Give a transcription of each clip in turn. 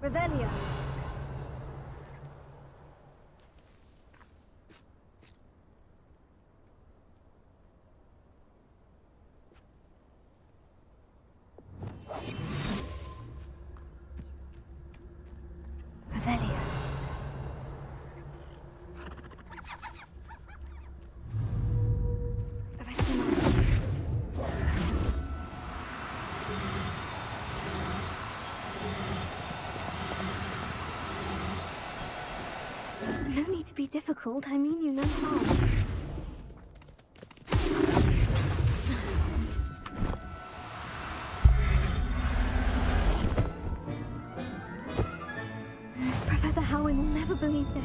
Revelio. Revelio. No need to be difficult, I mean you no harm. Professor Howin will never believe this.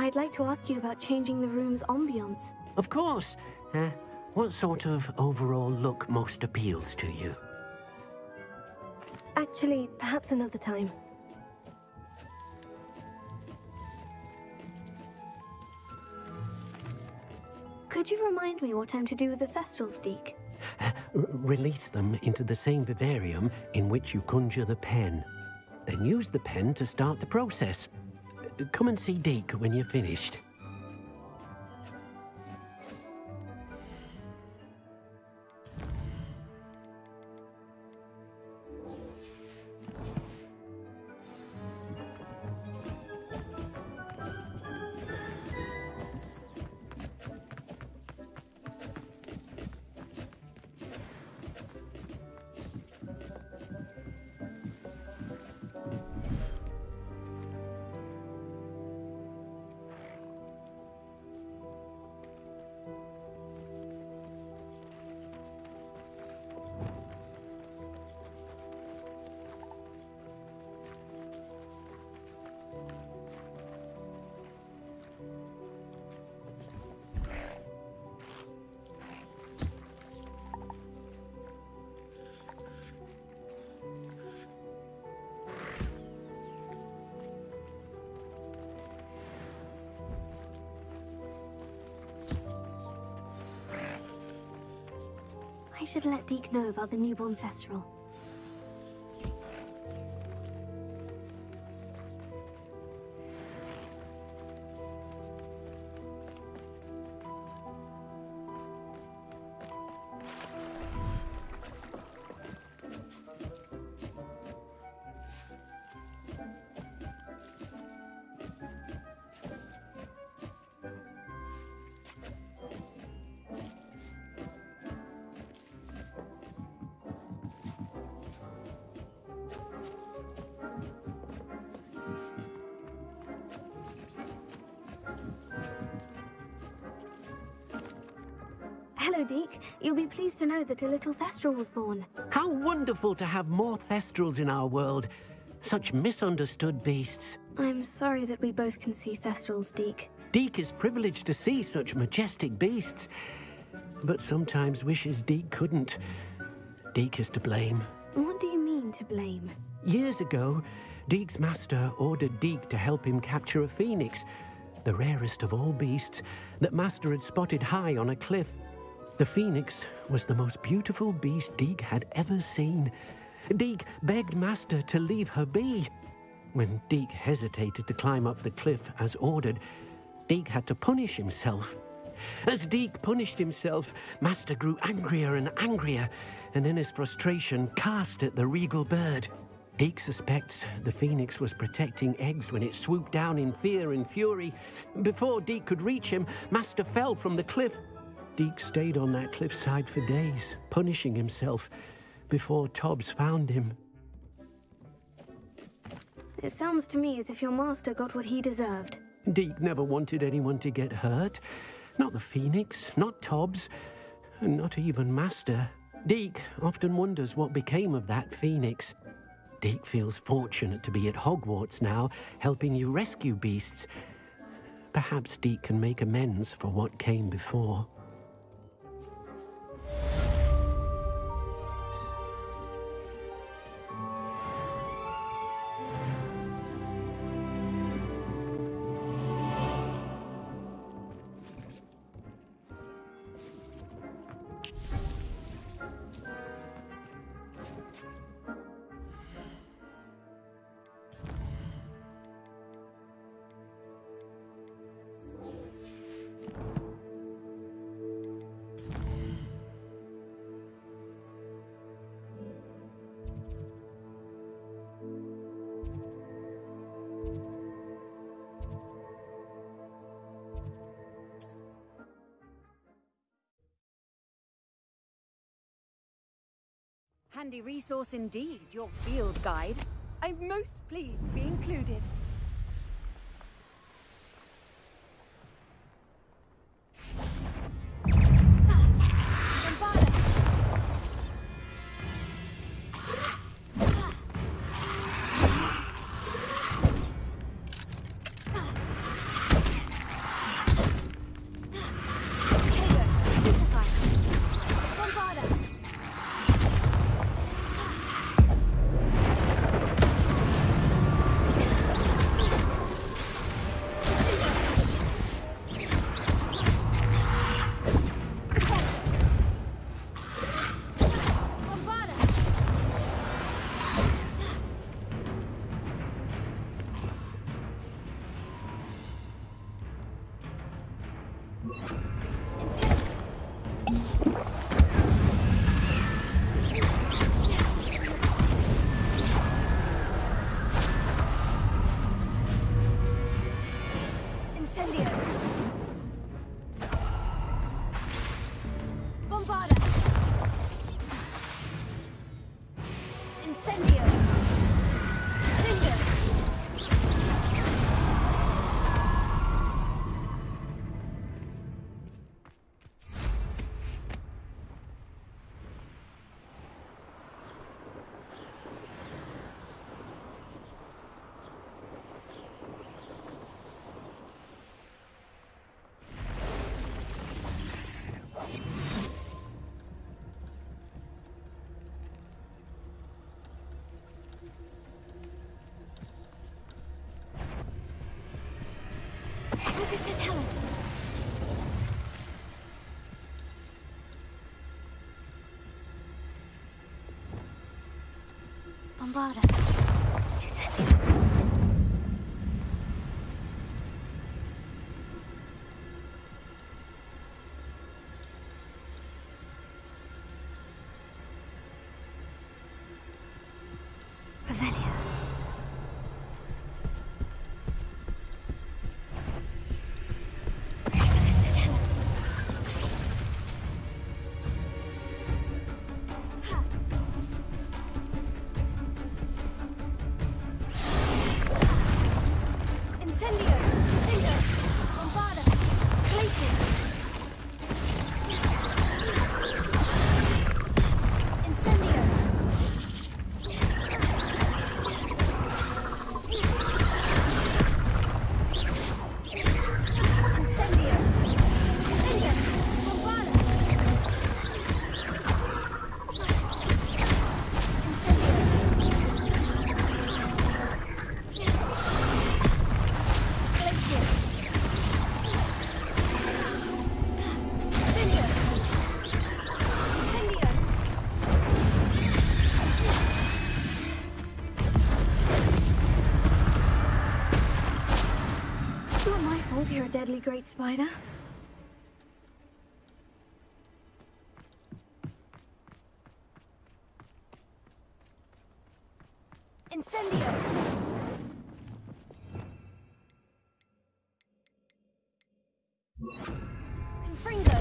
I'd like to ask you about changing the room's ambience. Of course. What sort of overall look most appeals to you? Actually, perhaps another time. Could you remind me what I'm to do with the Thestrals, Deke? Release them into the same vivarium in which you conjure the pen. Then use the pen to start the process. Come and see Deke when you're finished. I should let Deke know about the newborn Thestral. Hello, Deke. You'll be pleased to know that a little Thestral was born. How wonderful to have more Thestrals in our world. Such misunderstood beasts. I'm sorry that we both can see Thestrals, Deke. Deke is privileged to see such majestic beasts, but sometimes wishes Deke couldn't. Deke is to blame. What do you mean, to blame? Years ago, Deke's master ordered Deke to help him capture a phoenix, the rarest of all beasts, that master had spotted high on a cliff. The phoenix was the most beautiful beast Deke had ever seen. Deke begged master to leave her be. When Deke hesitated to climb up the cliff as ordered, Deke had to punish himself. As Deke punished himself, master grew angrier and angrier, and in his frustration cast at the regal bird. Deke suspects the phoenix was protecting eggs when it swooped down in fear and fury. Before Deke could reach him, master fell from the cliff. Deke stayed on that cliffside for days, punishing himself, before Tobbs found him. It sounds to me as if your master got what he deserved. Deke never wanted anyone to get hurt. Not the phoenix, not Tobbs, and not even master. Deke often wonders what became of that phoenix. Deke feels fortunate to be at Hogwarts now, helping you rescue beasts. Perhaps Deke can make amends for what came before. Handy resource indeed, your field guide. I'm most pleased to be included. Incendio. Bombarda. Incendio. Linger. Focus to tell us. Bombarda. Incendio. Revelio. Incendio! Linger! Bombarda! Glacius! Incendio! Incendio! Linger! Bombarda! Not my fault you're a deadly great spider. Incendio! Confringo!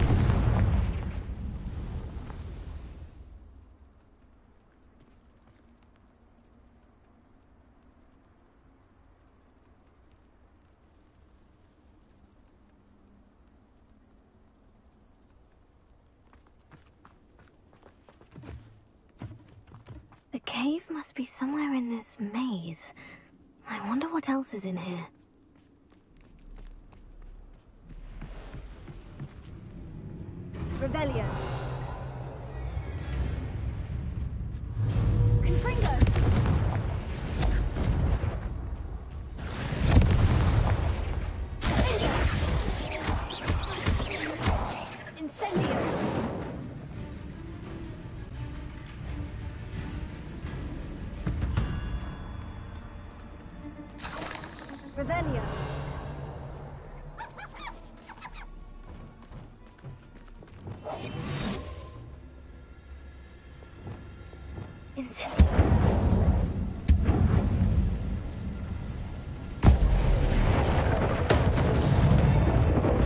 The cave must be somewhere in this maze. I wonder what else is in here. Revelio. Confringo. Incendio. Revelio. Incendio.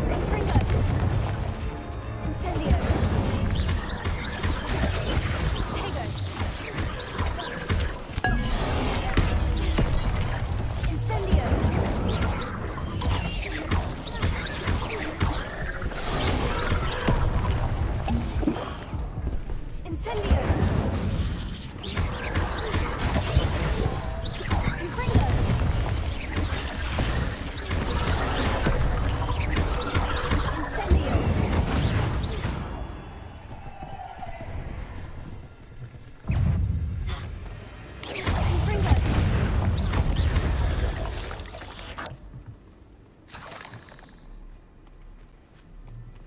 Confringo. Incendio. Tego. Incendio. Incendio. Confringo. Incendio. Confringo.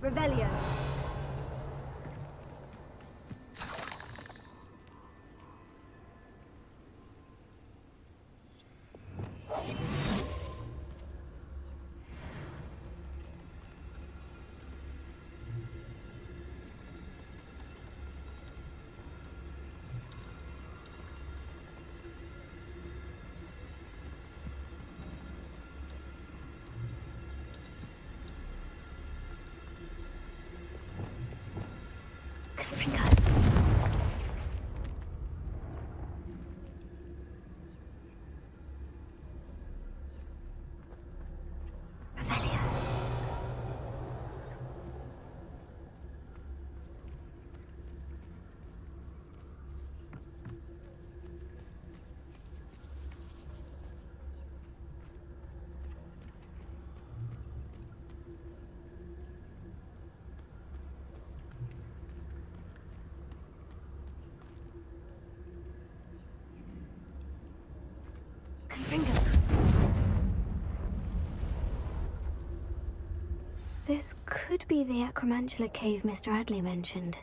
Revelio. This could be the Acromantula cave Mr. Adley mentioned.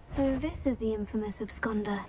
So this is the infamous absconder.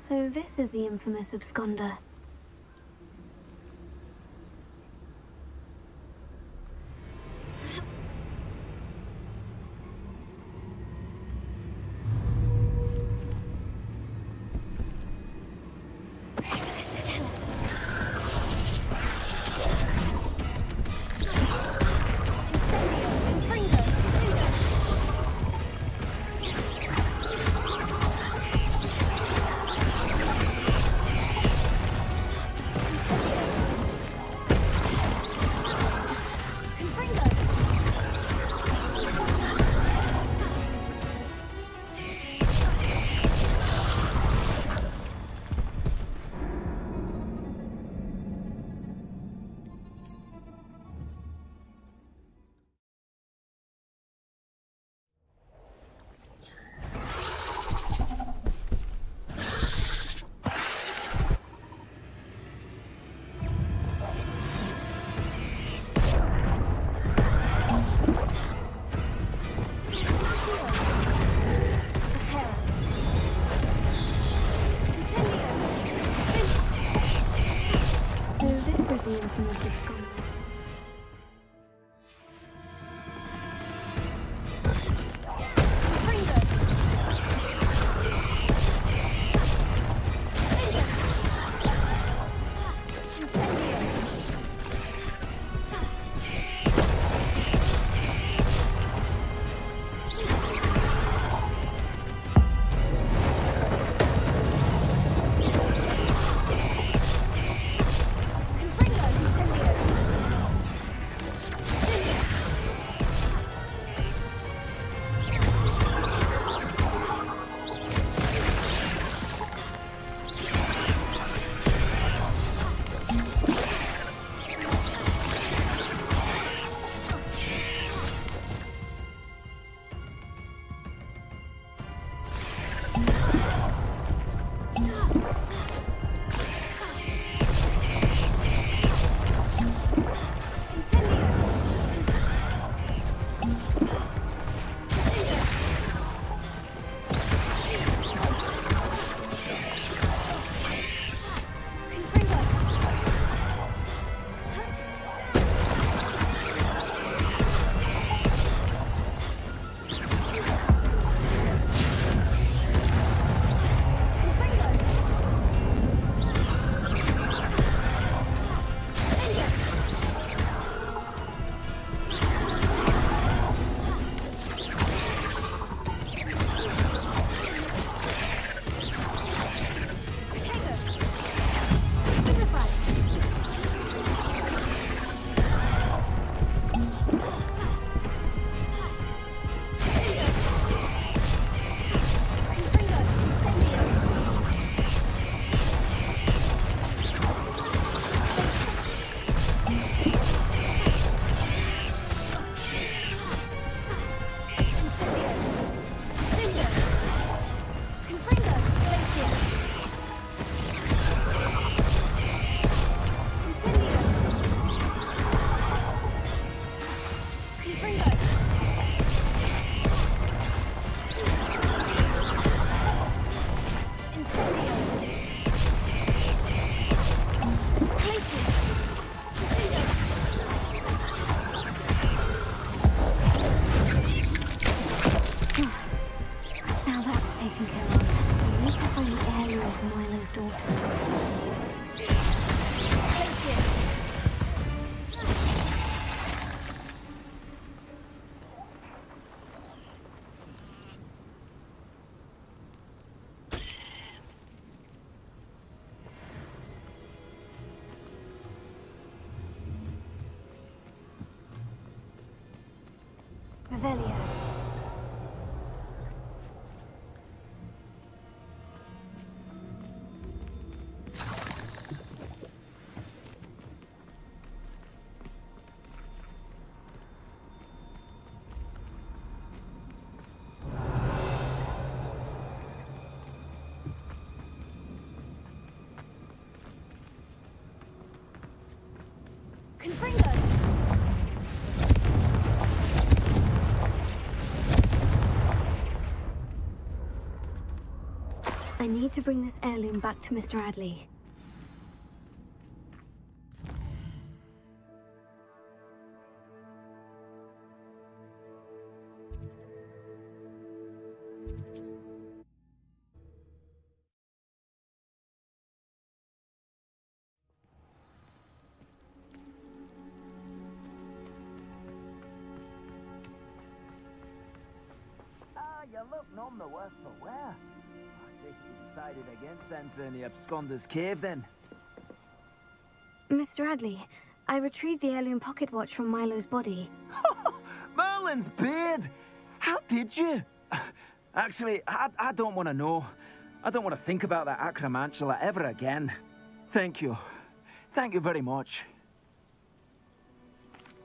So this is the infamous absconder. Revelio. I need to bring this heirloom back to Mr. Adley. You look none the worse for wear. I think you decided against entering the Absconder's Cave, then. Mr. Adley, I retrieved the heirloom pocket watch from Milo's body. Merlin's beard! How did you? Actually, I don't want to know. I don't want to think about that acromantula ever again. Thank you. Thank you very much.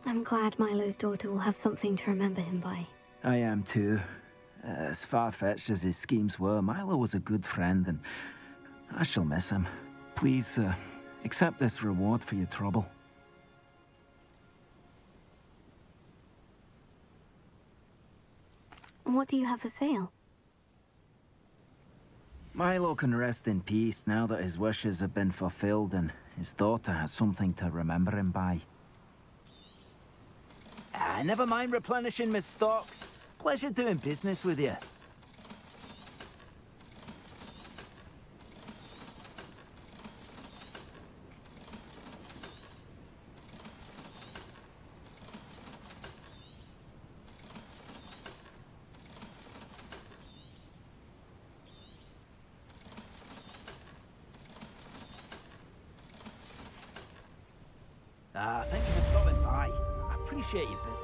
I'm glad Milo's daughter will have something to remember him by. I am too. As far-fetched as his schemes were, Milo was a good friend, and I shall miss him. Please, accept this reward for your trouble. What do you have for sale? Milo can rest in peace now that his wishes have been fulfilled and his daughter has something to remember him by. Never mind replenishing my stocks. Pleasure doing business with you. Thank you for stopping by. I appreciate your business.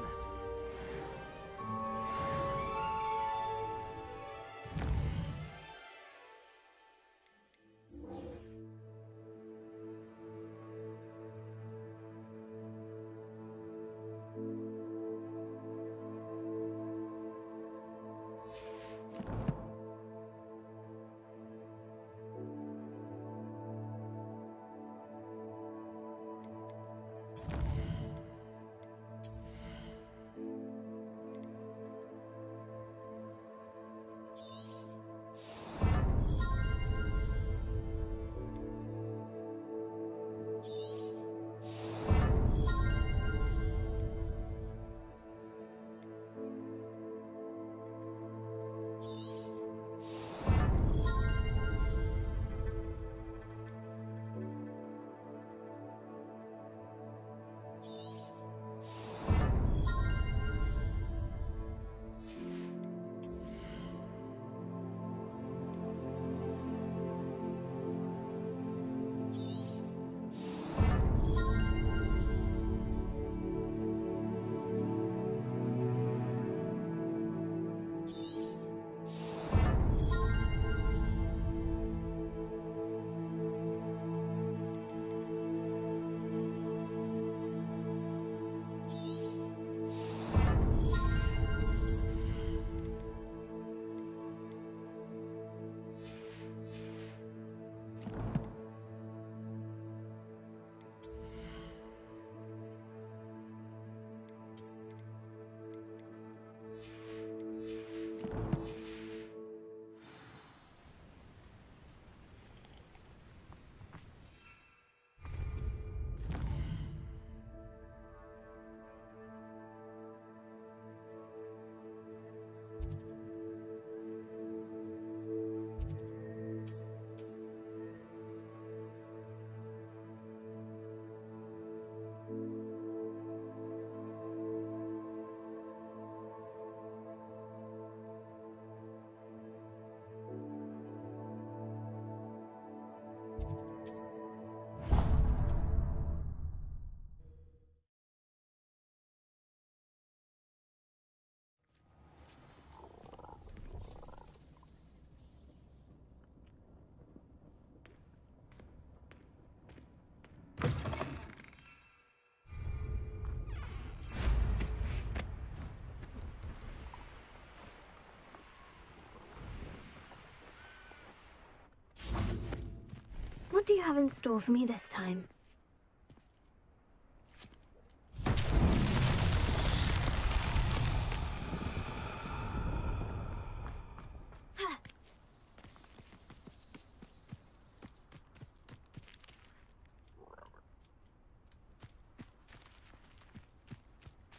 do you have in store for me this time?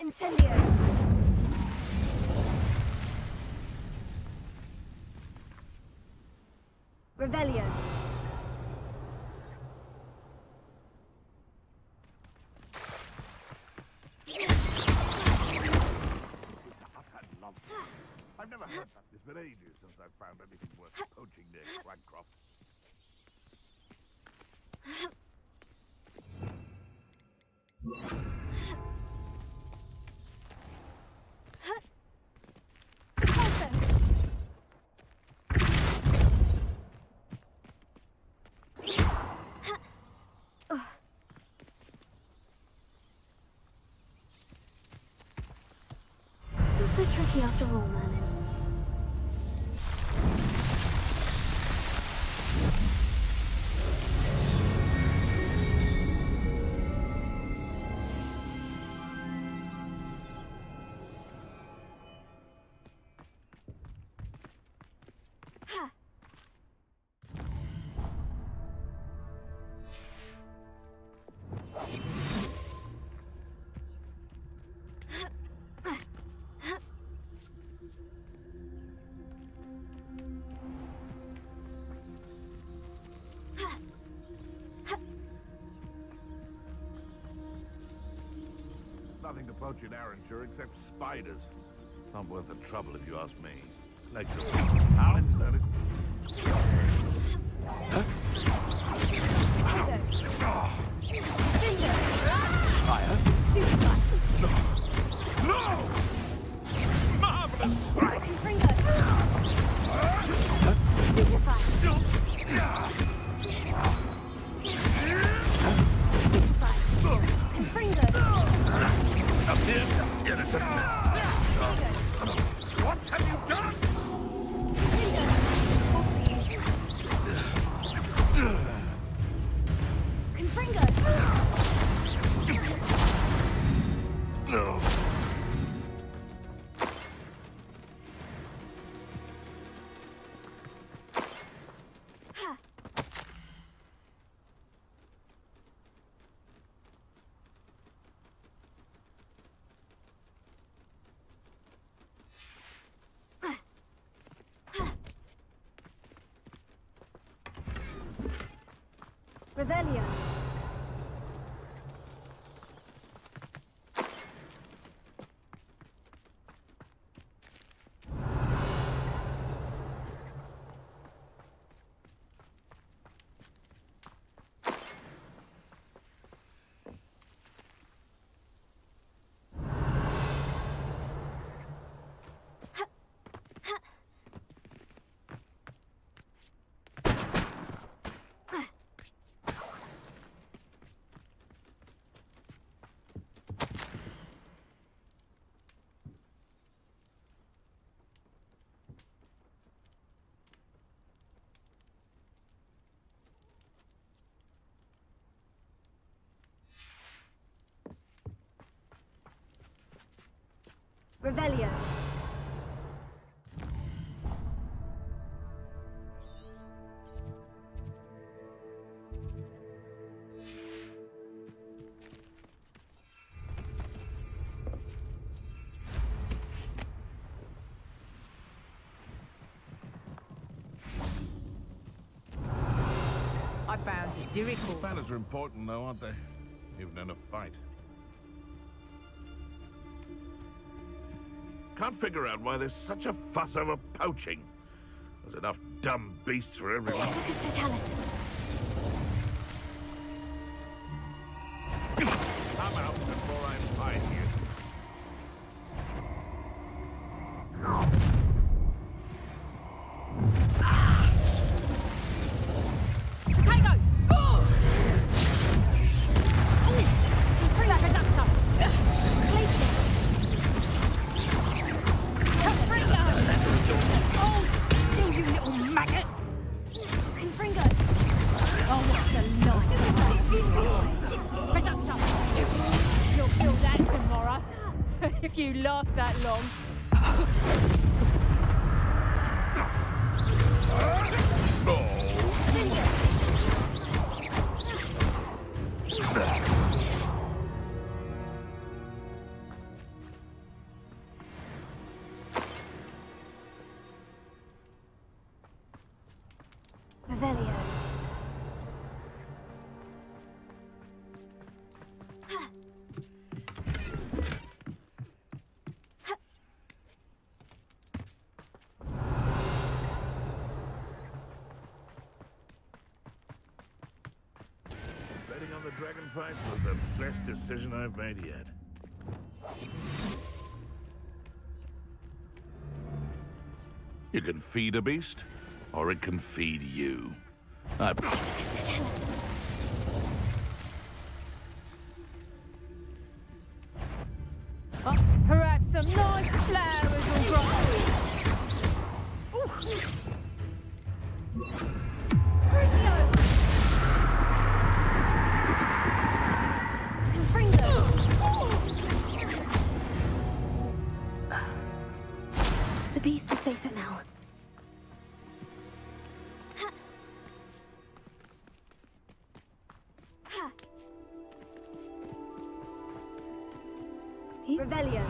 Incendio! Revelio! I've never heard that. It's been ages since I've found anything worth poaching near Cragcroft. Not so tricky after all, Merlin. Nothing to poach in Arranshire except spiders. Not worth the trouble if you ask me. Legs are out and turn it. Fire? No! Marvelous! Up here! Get it! What have you done? No. Revelio. Revelio. I found it difficult. Banners are important though, aren't they? Even in a fight. Can't figure out why there's such a fuss over poaching. There's enough dumb beasts for everyone. Lucas Totalis. Come out before I find you. Potato! Oh! Bring that conductor! Place it. Oh, still, you little maggot! Confringo. If you last that long. Revelio. Betting on the dragon fight was the best decision I've made yet. You can feed a beast, or it can feed you. Perhaps some nice flowers will grow. The beast is safer now. Revelio.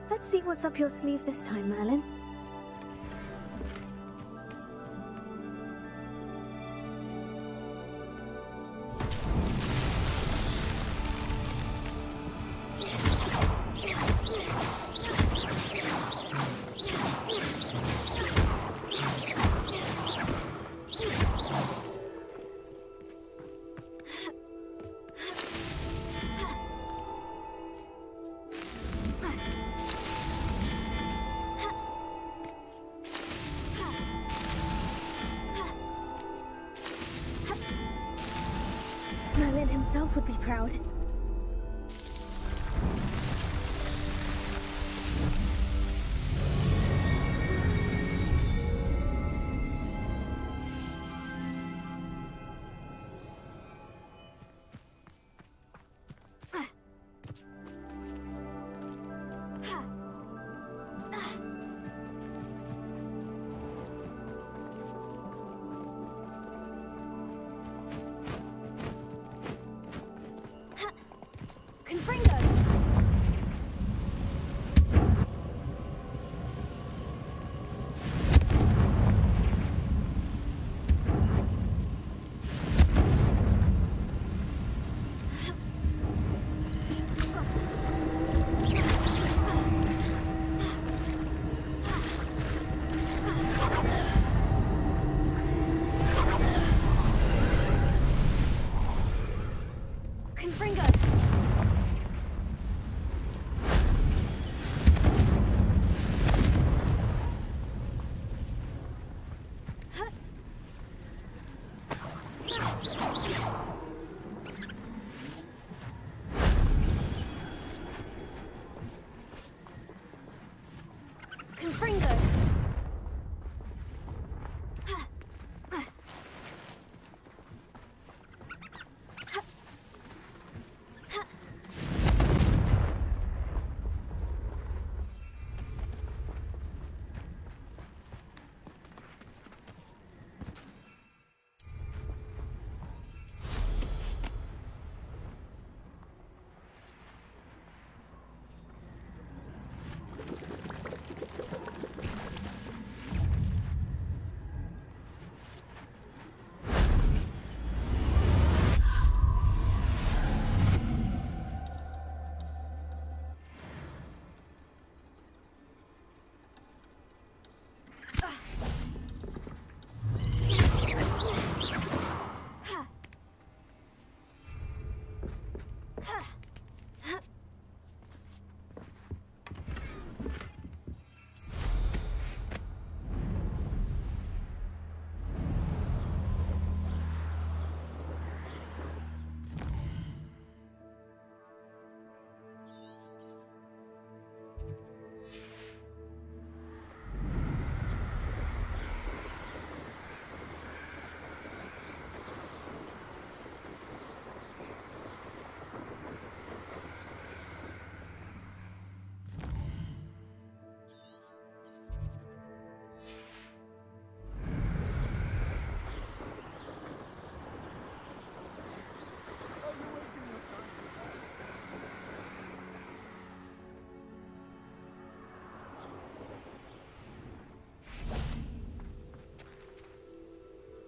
Let's see what's up your sleeve this time, Merlin. Merlin himself would be proud.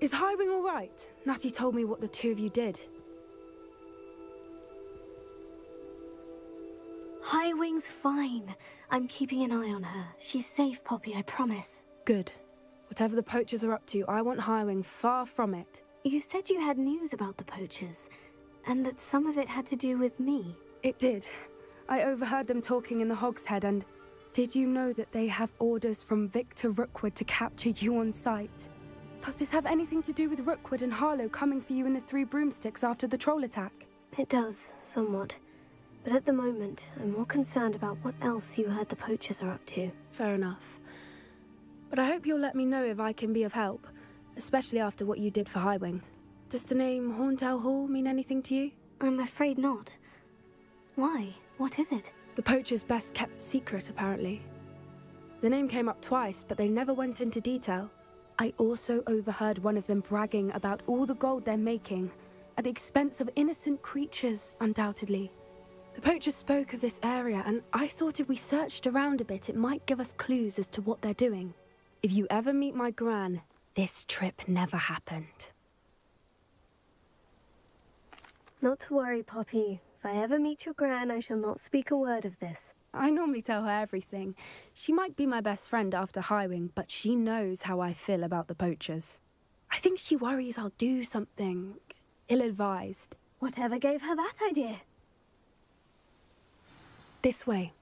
Is Highwing all right? Natty told me what the two of you did. Highwing's fine. I'm keeping an eye on her. She's safe, Poppy, I promise. Good. Whatever the poachers are up to, I want Highwing far from it. You said you had news about the poachers, and that some of it had to do with me. It did. I overheard them talking in the Hogshead, and did you know that they have orders from Victor Rookwood to capture you on sight? Does this have anything to do with Rookwood and Harlow coming for you in the Three Broomsticks after the troll attack? It does, somewhat. But at the moment, I'm more concerned about what else you heard the poachers are up to. Fair enough. But I hope you'll let me know if I can be of help, especially after what you did for Highwing. Does the name Horntail Hall mean anything to you? I'm afraid not. Why? What is it? The poachers' best kept secret, apparently. The name came up twice, but they never went into detail. I also overheard one of them bragging about all the gold they're making, at the expense of innocent creatures, undoubtedly. The poachers spoke of this area, and I thought if we searched around a bit, it might give us clues as to what they're doing. If you ever meet my gran, this trip never happened. Not to worry, Poppy. If I ever meet your gran, I shall not speak a word of this. I normally tell her everything. She might be my best friend after Highwing, but she knows how I feel about the poachers. I think she worries I'll do something ill-advised. Whatever gave her that idea? This way.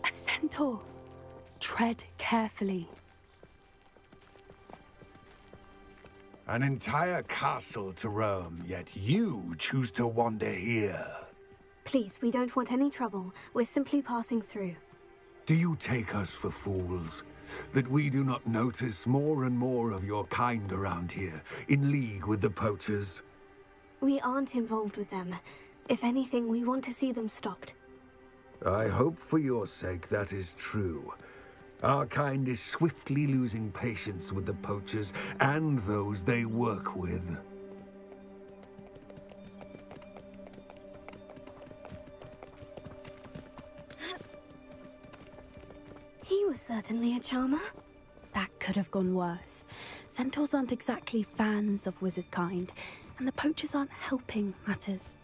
A centaur. Tread carefully. An entire castle to roam, yet you choose to wander here. Please, we don't want any trouble. We're simply passing through. Do you take us for fools? That we do not notice more and more of your kind around here, in league with the poachers? We aren't involved with them. If anything, we want to see them stopped. I hope for your sake that is true. Our kind is swiftly losing patience with the poachers and those they work with. He was certainly a charmer. That could have gone worse. Centaurs aren't exactly fans of wizard kind, and the poachers aren't helping matters.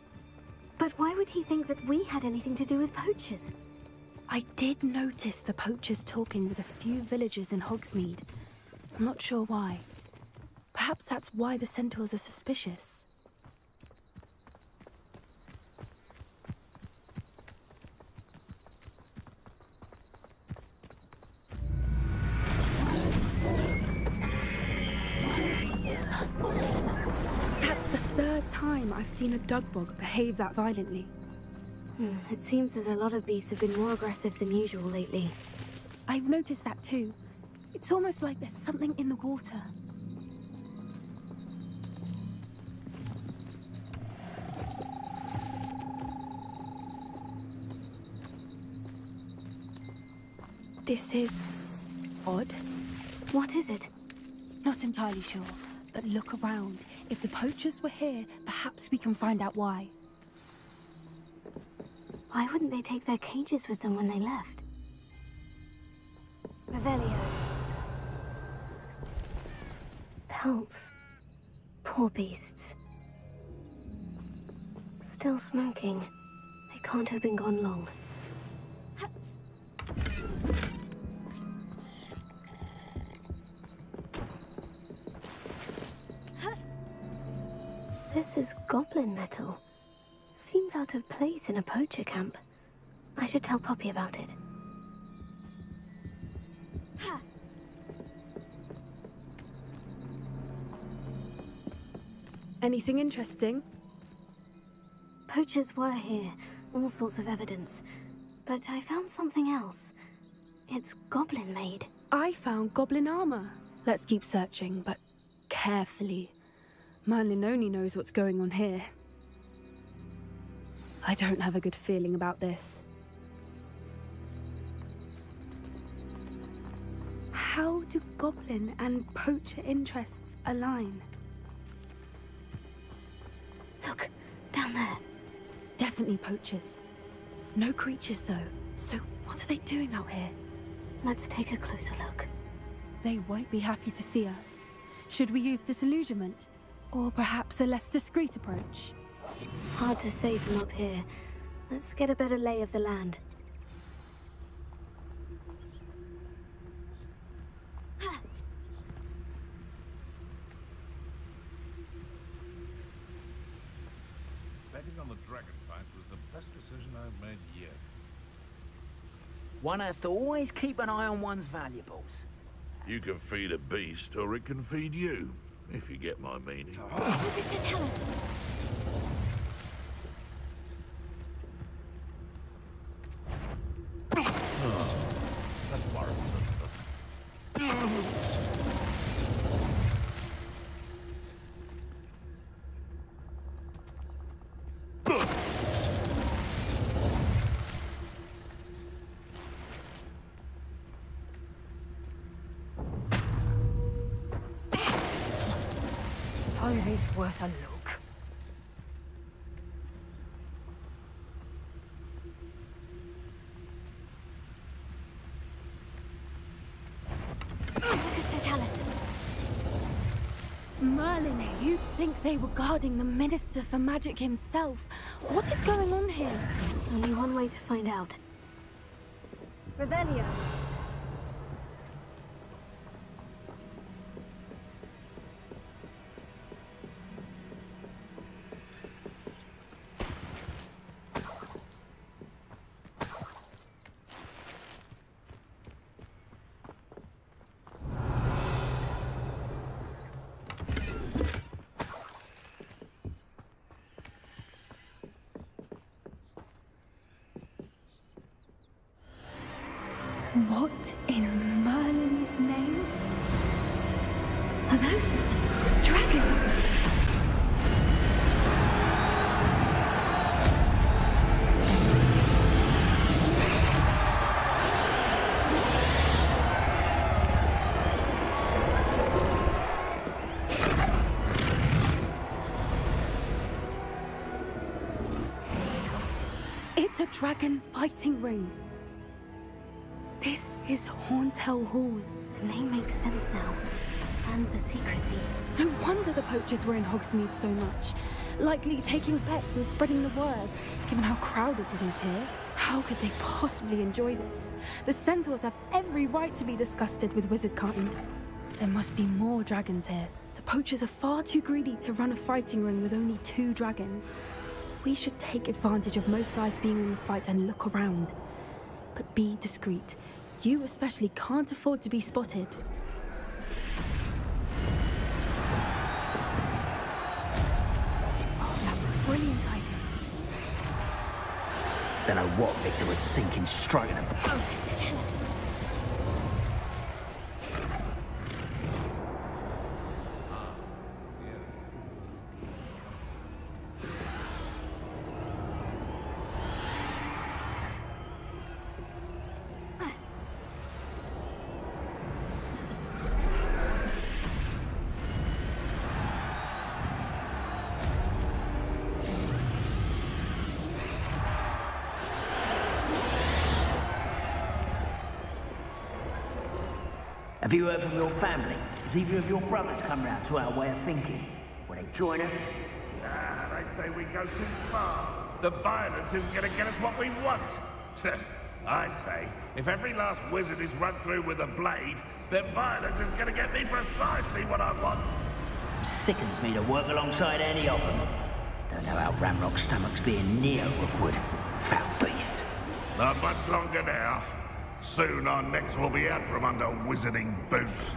But why would he think that we had anything to do with poachers? I did notice the poachers talking with a few villagers in Hogsmeade. I'm not sure why. Perhaps that's why the centaurs are suspicious. That's the third time I've seen a dugbog behave that violently. It seems that a lot of beasts have been more aggressive than usual lately. I've noticed that too. It's almost like there's something in the water. This is odd. What is it? Not entirely sure, but look around. If the poachers were here, perhaps we can find out why. Why wouldn't they take their cages with them when they left? Revelio. Pelts. Poor beasts. Still smoking. They can't have been gone long. This is goblin metal. Seems out of place in a poacher camp. I should tell Poppy about it. Anything interesting? Poachers were here, all sorts of evidence. But I found something else. It's goblin-made. I found goblin armor. Let's keep searching, but carefully. Merlin only knows what's going on here. I don't have a good feeling about this. how do goblin and poacher interests align? Look, down there. Definitely poachers. No creatures, though. So what are they doing out here? Let's take a closer look. They won't be happy to see us. Should we use disillusionment? Or perhaps a less discreet approach? Hard to say from up here. Let's get a better lay of the land. Betting on the dragon fight was the best decision I've made yet. One has to always keep an eye on one's valuables. You can feed a beast, or it can feed you, if you get my meaning. Mr. Tell us. That's worrisome. Suppose it's worth a look. Mr. Tell us. Merlin, you'd think they were guarding the Minister for Magic himself. What is going on here? Only one way to find out. Revelio. What in Merlin's name? Are those dragons? It's a dragon fighting ring. This is Horntail Hall. The name makes sense now. And the secrecy. No wonder the poachers were in Hogsmeade so much. Likely taking bets and spreading the word. Given how crowded it is here, how could they possibly enjoy this? The centaurs have every right to be disgusted with wizard kind. There must be more dragons here. The poachers are far too greedy to run a fighting ring with only 2 dragons. We should take advantage of most eyes being in the fight and look around. But be discreet. You especially can't afford to be spotted. Oh, that's a brilliant idea. Don't know what Victor was thinking, striking him. Mr. Tell us. Have you heard from your family? Has either of your brothers come round to our way of thinking? Will they join us? They say we go too far. The violence isn't going to get us what we want. I say, if every last wizard is run through with a blade, then violence is going to get me precisely what I want. Sickens me to work alongside any of them. Don't know how Ramrock's stomach's being near Rookwood. Foul beast. Not much longer now. Soon our necks will be out from under wizarding boots.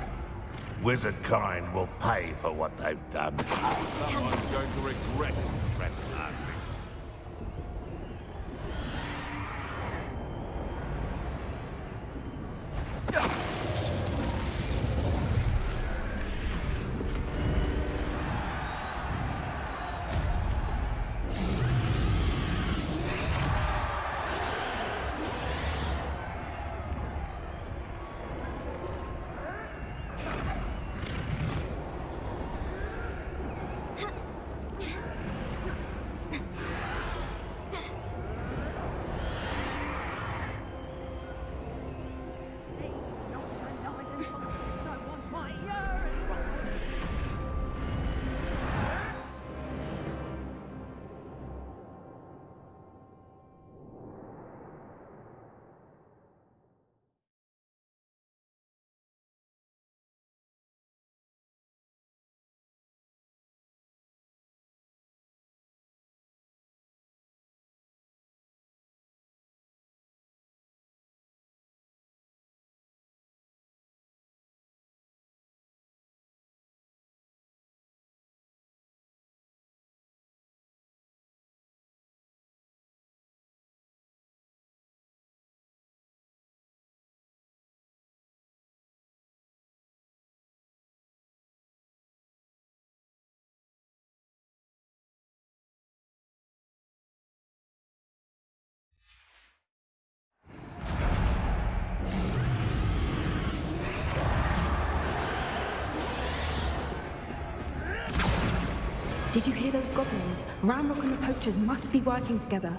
Wizard kind will pay for what they've done. Someone's going to regret trespassing. Did you hear those goblins? Ramrock and the poachers must be working together.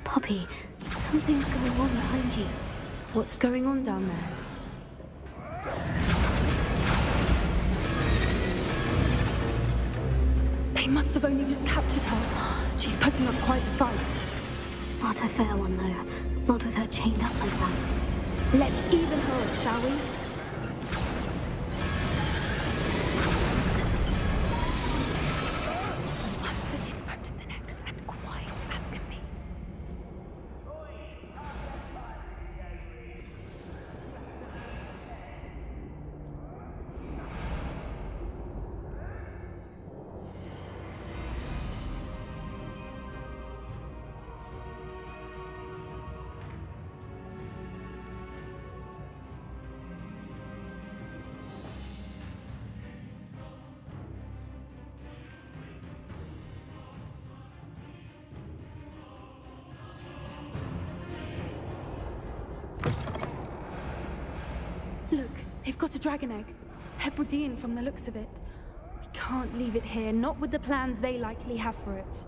Poppy, something's going on behind you. What's going on down there? They must have only just captured her. She's putting up quite the fight. Not a fair one, though. Not with her chained up like that. Let's even her up, shall we? One foot in front of the next and quiet as can be. Look, they've got a dragon egg. Hebridean from the looks of it. We can't leave it here, not with the plans they likely have for it.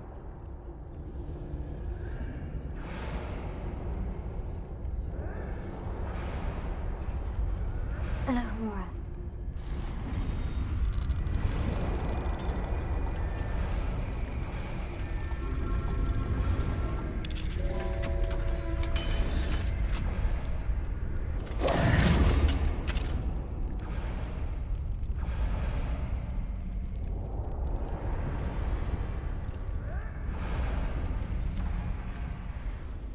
Hello, Mora.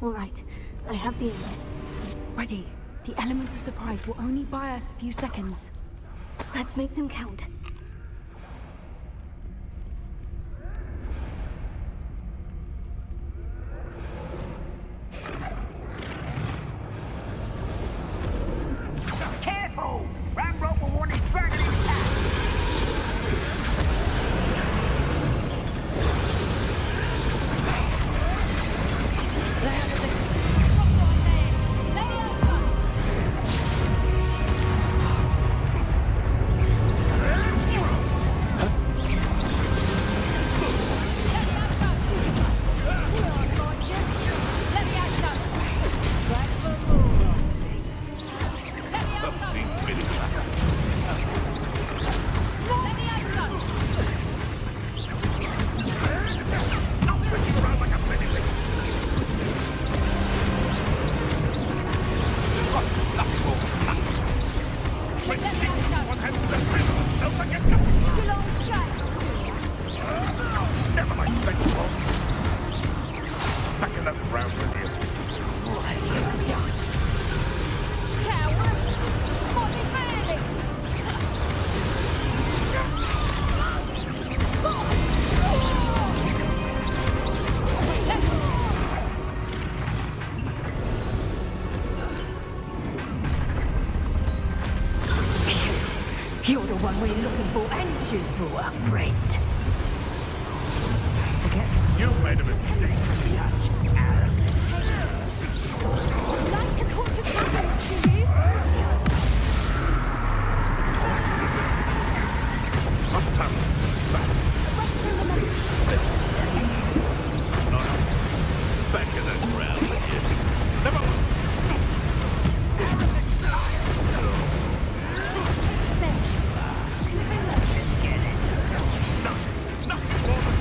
All right, I have the egg. Ready. The element of surprise will only buy us a few seconds. Let's make them count. Careful! Ramrock will want his dragon intact! You're the one we're looking for, and you brought a friend. You've made a mistake. Such arrogance. Like to talk to dragons, do you? Back in the ground with you. Never mind. Nothing more than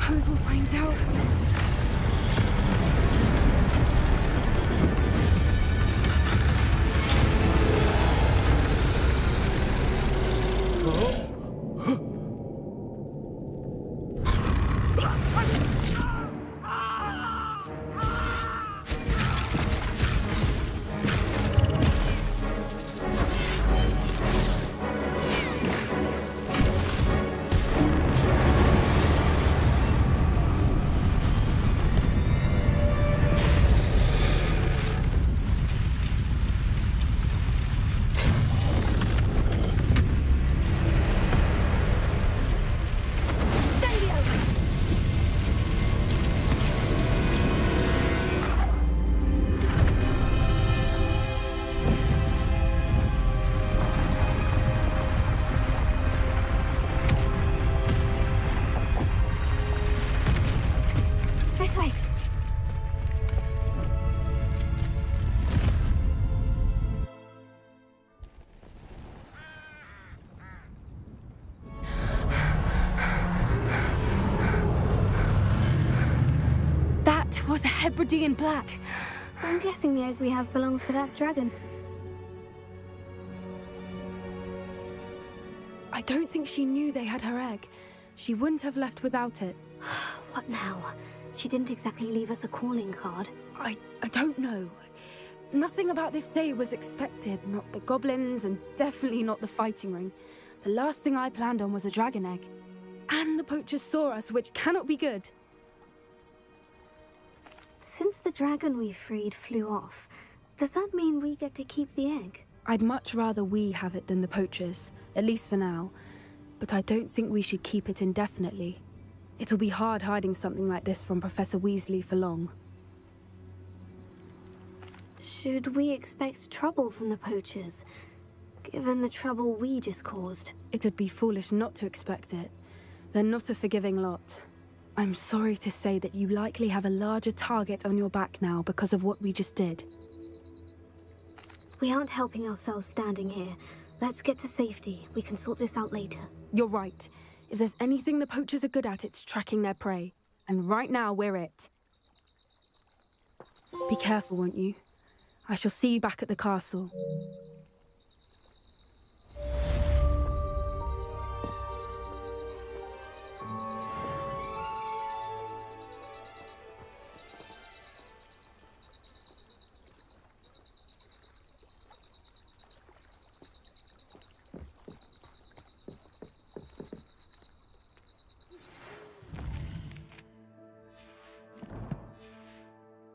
suppose we'll find out. This way. That was a Hebridean black. I'm guessing the egg we have belongs to that dragon. I don't think she knew they had her egg. She wouldn't have left without it. What now? She didn't exactly leave us a calling card. I don't know. Nothing about this day was expected. Not the goblins, and definitely not the fighting ring. The last thing I planned on was a dragon egg. And the poachers saw us, which cannot be good. Since the dragon we freed flew off, does that mean we get to keep the egg? I'd much rather we have it than the poachers, at least for now. But I don't think we should keep it indefinitely. It'll be hard hiding something like this from Professor Weasley for long. Should we expect trouble from the poachers, given the trouble we just caused? It would be foolish not to expect it. They're not a forgiving lot. I'm sorry to say that you likely have a larger target on your back now because of what we just did. We aren't helping ourselves standing here. Let's get to safety. We can sort this out later. You're right. If there's anything the poachers are good at, it's tracking their prey. And right now, we're it. Be careful, won't you? I shall see you back at the castle.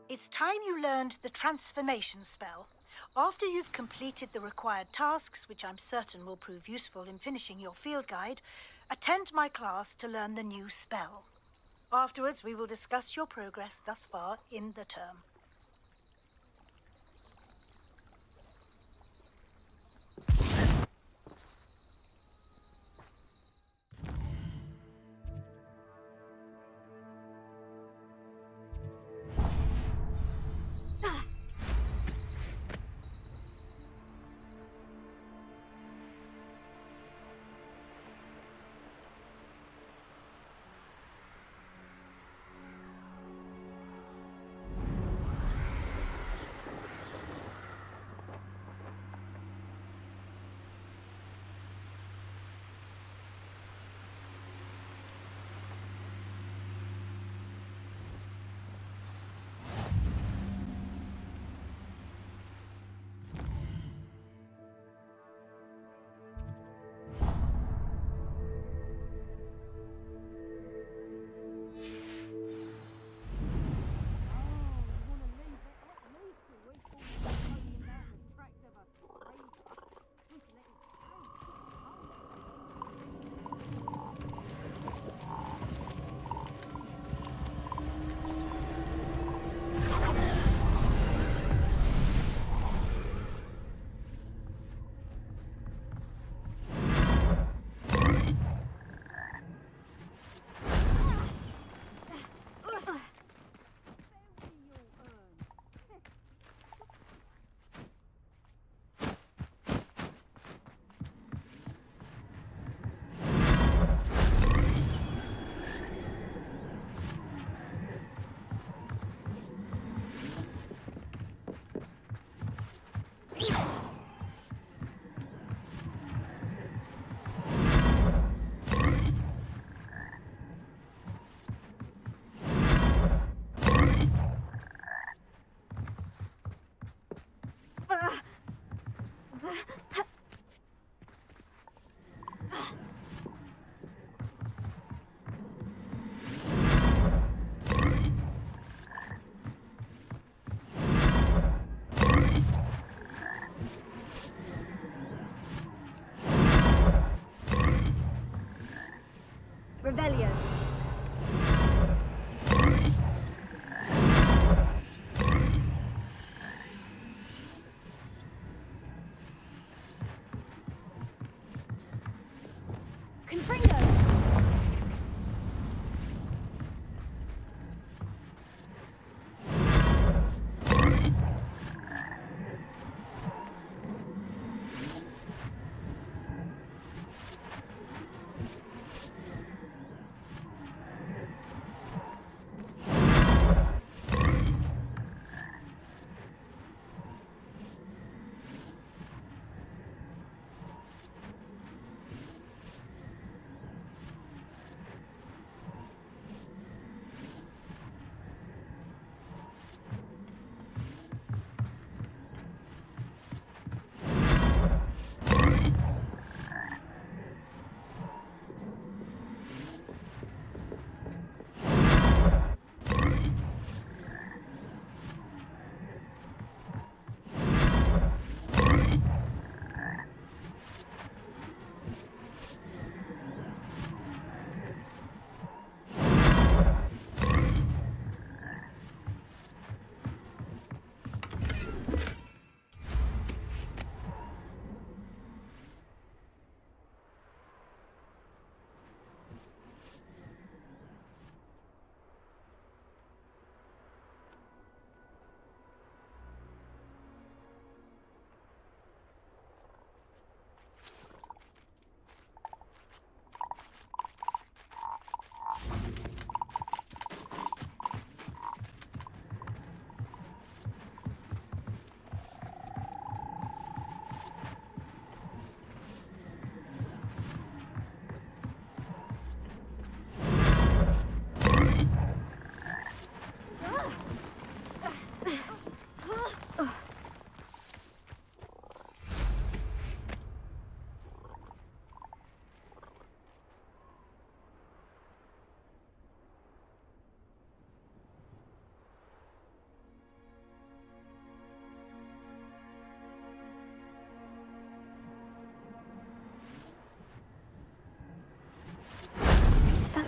It's time you learned the transformation spell. After you've completed the required tasks, which I'm certain will prove useful in finishing your field guide, attend my class to learn the new spell. Afterwards, we will discuss your progress thus far in the term.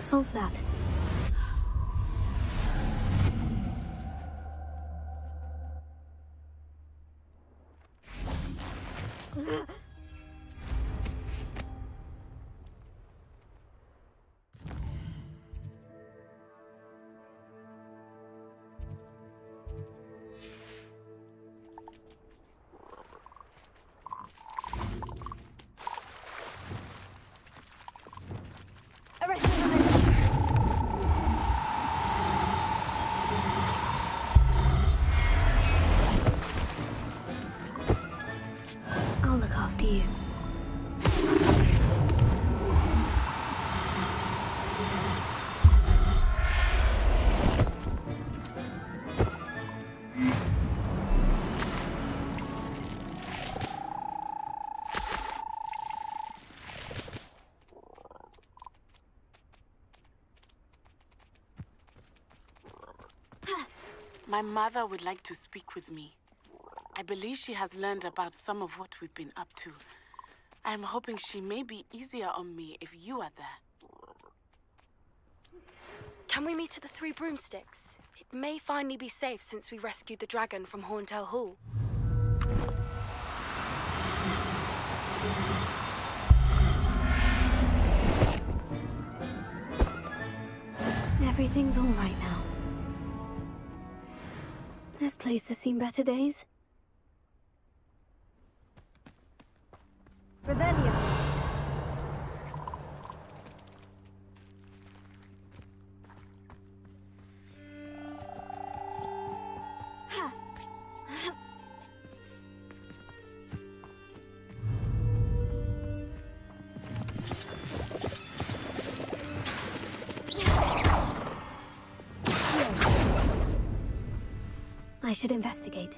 solves that. I'll look after you. My mother would like to speak with me. I believe she has learned about some of what we've been up to. I am hoping she may be easier on me if you are there. Can we meet at the Three Broomsticks? It may finally be safe since we rescued the dragon from Horntail Hall. Everything's all right now. This place has seen better days. Revelio. I should investigate.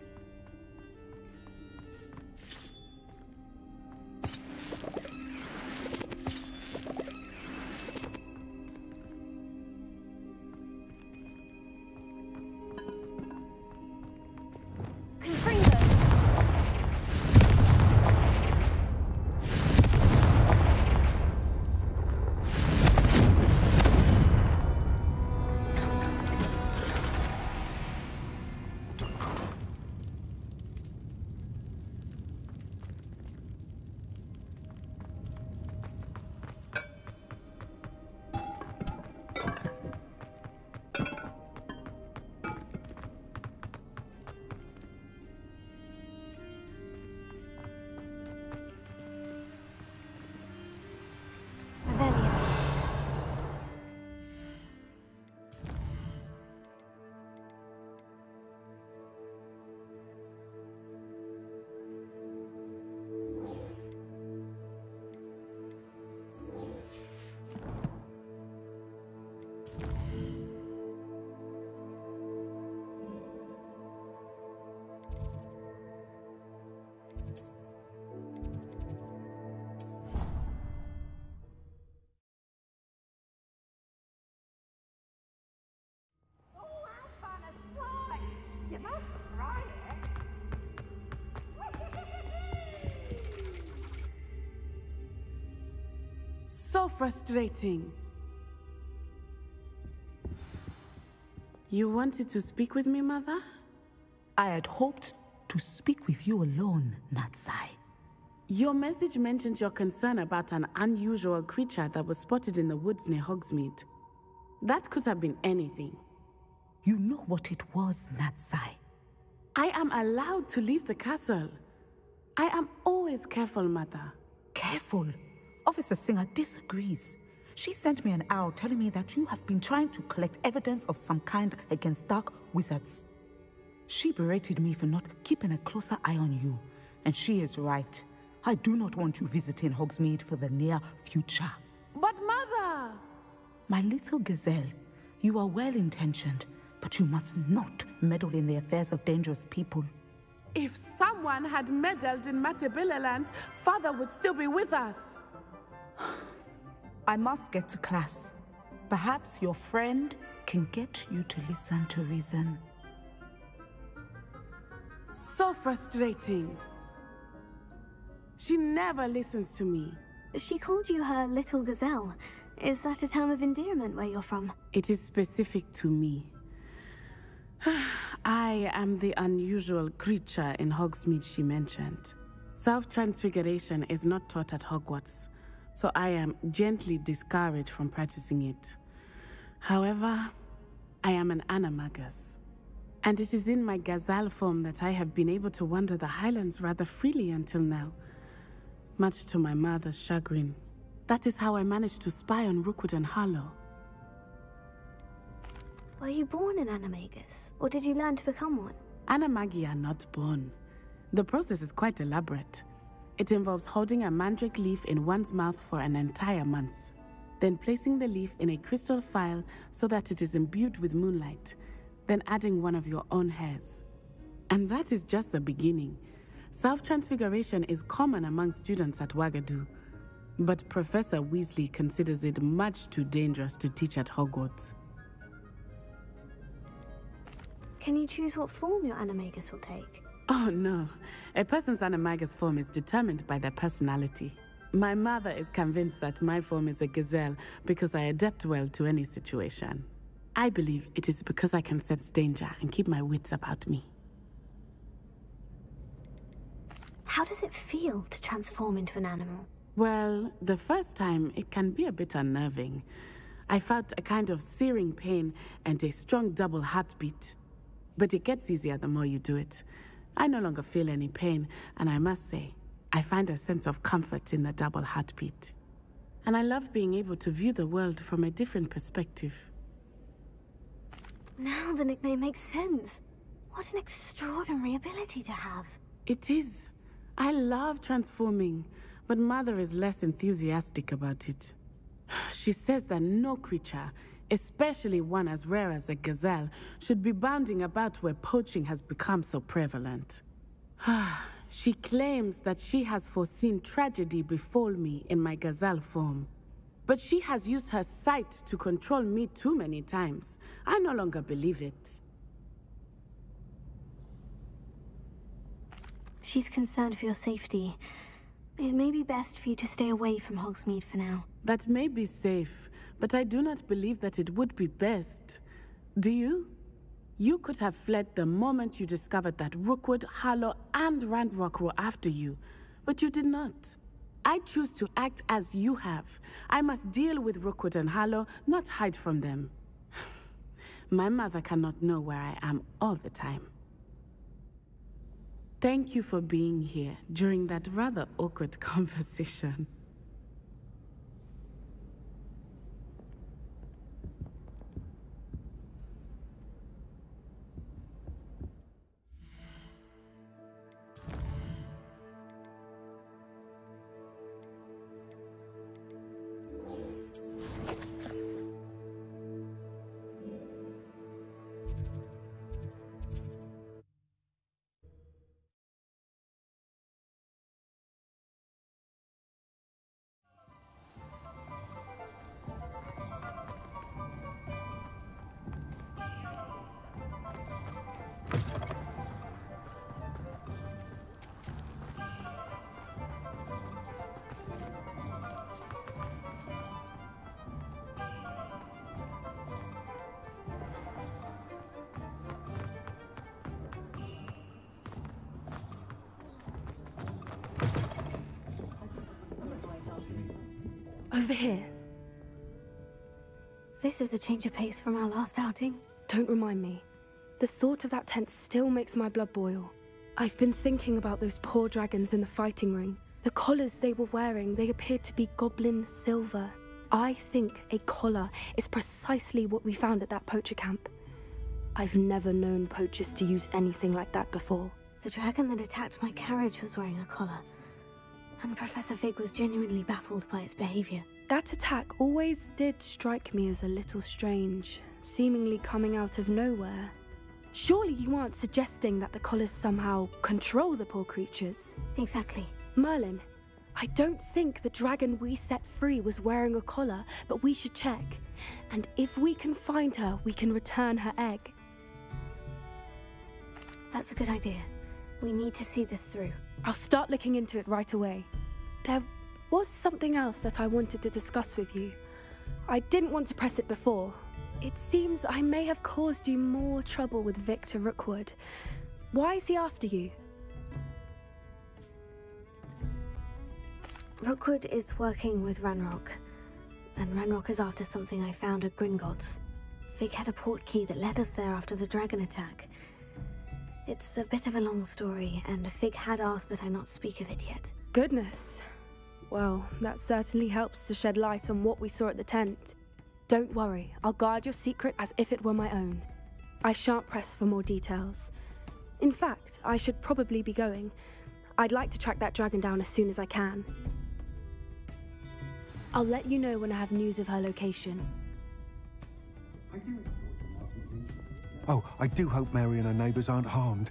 So frustrating. You wanted to speak with me, Mother? I had hoped to speak with you alone, Natsai. Your message mentioned your concern about an unusual creature that was spotted in the woods near Hogsmeade. That could have been anything. You know what it was, Natsai. I am allowed to leave the castle. I am always careful, Mother. Careful? Officer Singer disagrees. She sent me an owl telling me that you have been trying to collect evidence of some kind against dark wizards. She berated me for not keeping a closer eye on you, and she is right. I do not want you visiting Hogsmeade for the near future. But Mother! My little gazelle, you are well-intentioned, but you must not meddle in the affairs of dangerous people. If someone had meddled in Matabeleland, Father would still be with us. I must get to class. Perhaps your friend can get you to listen to reason. So frustrating. She never listens to me. She called you her little gazelle. Is that a term of endearment where you're from? It is specific to me. I am the unusual creature in Hogsmeade she mentioned. Self-transfiguration is not taught at Hogwarts, so I am gently discouraged from practicing it. However, I am an animagus, and it is in my gazelle form that I have been able to wander the Highlands rather freely until now, much to my mother's chagrin. That is how I managed to spy on Rookwood and Harlow. Were you born an animagus, or did you learn to become one? Animagi are not born. The process is quite elaborate. It involves holding a mandrake leaf in one's mouth for an entire month, then placing the leaf in a crystal phial so that it is imbued with moonlight, then adding one of your own hairs. And that is just the beginning. Self-transfiguration is common among students at Wagadu, but Professor Weasley considers it much too dangerous to teach at Hogwarts. Can you choose what form your animagus will take? Oh no, a person's animagus form is determined by their personality. My mother is convinced that my form is a gazelle because I adapt well to any situation. I believe it is because I can sense danger and keep my wits about me. How does it feel to transform into an animal? Well, the first time it can be a bit unnerving. I felt a kind of searing pain and a strong double heartbeat. But it gets easier the more you do it. I no longer feel any pain, and I must say, I find a sense of comfort in the double heartbeat. And I love being able to view the world from a different perspective. Now the nickname makes sense. What an extraordinary ability to have. It is. I love transforming, but Mother is less enthusiastic about it. She says that no creature, especially one as rare as a gazelle, should be bounding about where poaching has become so prevalent. She claims that she has foreseen tragedy befall me in my gazelle form. But she has used her sight to control me too many times. I no longer believe it. She's concerned for your safety. It may be best for you to stay away from Hogsmeade for now. That may be safe, but I do not believe that it would be best. Do you? You could have fled the moment you discovered that Rookwood, Harlow, and Ranrock were after you, but you did not. I choose to act as you have. I must deal with Rookwood and Harlow, not hide from them. My mother cannot know where I am all the time. Thank you for being here during that rather awkward conversation. Over here. This is a change of pace from our last outing. Don't remind me. The thought of that tent still makes my blood boil. I've been thinking about those poor dragons in the fighting ring. The collars they were wearing, they appeared to be goblin silver. I think a collar is precisely what we found at that poacher camp. I've never known poachers to use anything like that before. The dragon that attacked my carriage was wearing a collar, and Professor Fig was genuinely baffled by its behavior. That attack always did strike me as a little strange, seemingly coming out of nowhere. Surely you aren't suggesting that the collars somehow control the poor creatures? Exactly. Merlin, I don't think the dragon we set free was wearing a collar, but we should check. And if we can find her, we can return her egg. That's a good idea. We need to see this through. I'll start looking into it right away. There was something else that I wanted to discuss with you. I didn't want to press it before. It seems I may have caused you more trouble with Victor Rookwood. Why is he after you? Rookwood is working with Ranrock, and Ranrock is after something I found at Gringotts. Fig had a port key that led us there after the dragon attack. It's a bit of a long story, and Fig had asked that I not speak of it yet. Goodness. Well, that certainly helps to shed light on what we saw at the tent. Don't worry, I'll guard your secret as if it were my own. I shan't press for more details. In fact, I should probably be going. I'd like to track that dragon down as soon as I can. I'll let you know when I have news of her location. Oh, I do hope Mary and her neighbours aren't harmed.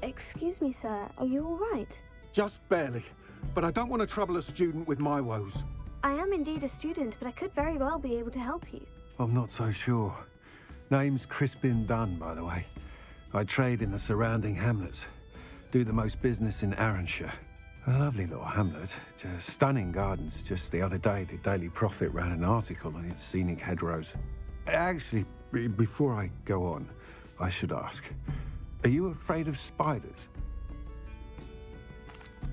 Excuse me, sir. Are you all right? Just barely. But I don't want to trouble a student with my woes. I am indeed a student, but I could very well be able to help you. I'm not so sure. Name's Crispin Dunn, by the way. I trade in the surrounding hamlets. Do the most business in Arranshire. A lovely little hamlet. Just stunning gardens. Just the other day, the Daily Prophet ran an article on its scenic hedgerows. Actually, before I go on, I should ask, are you afraid of spiders?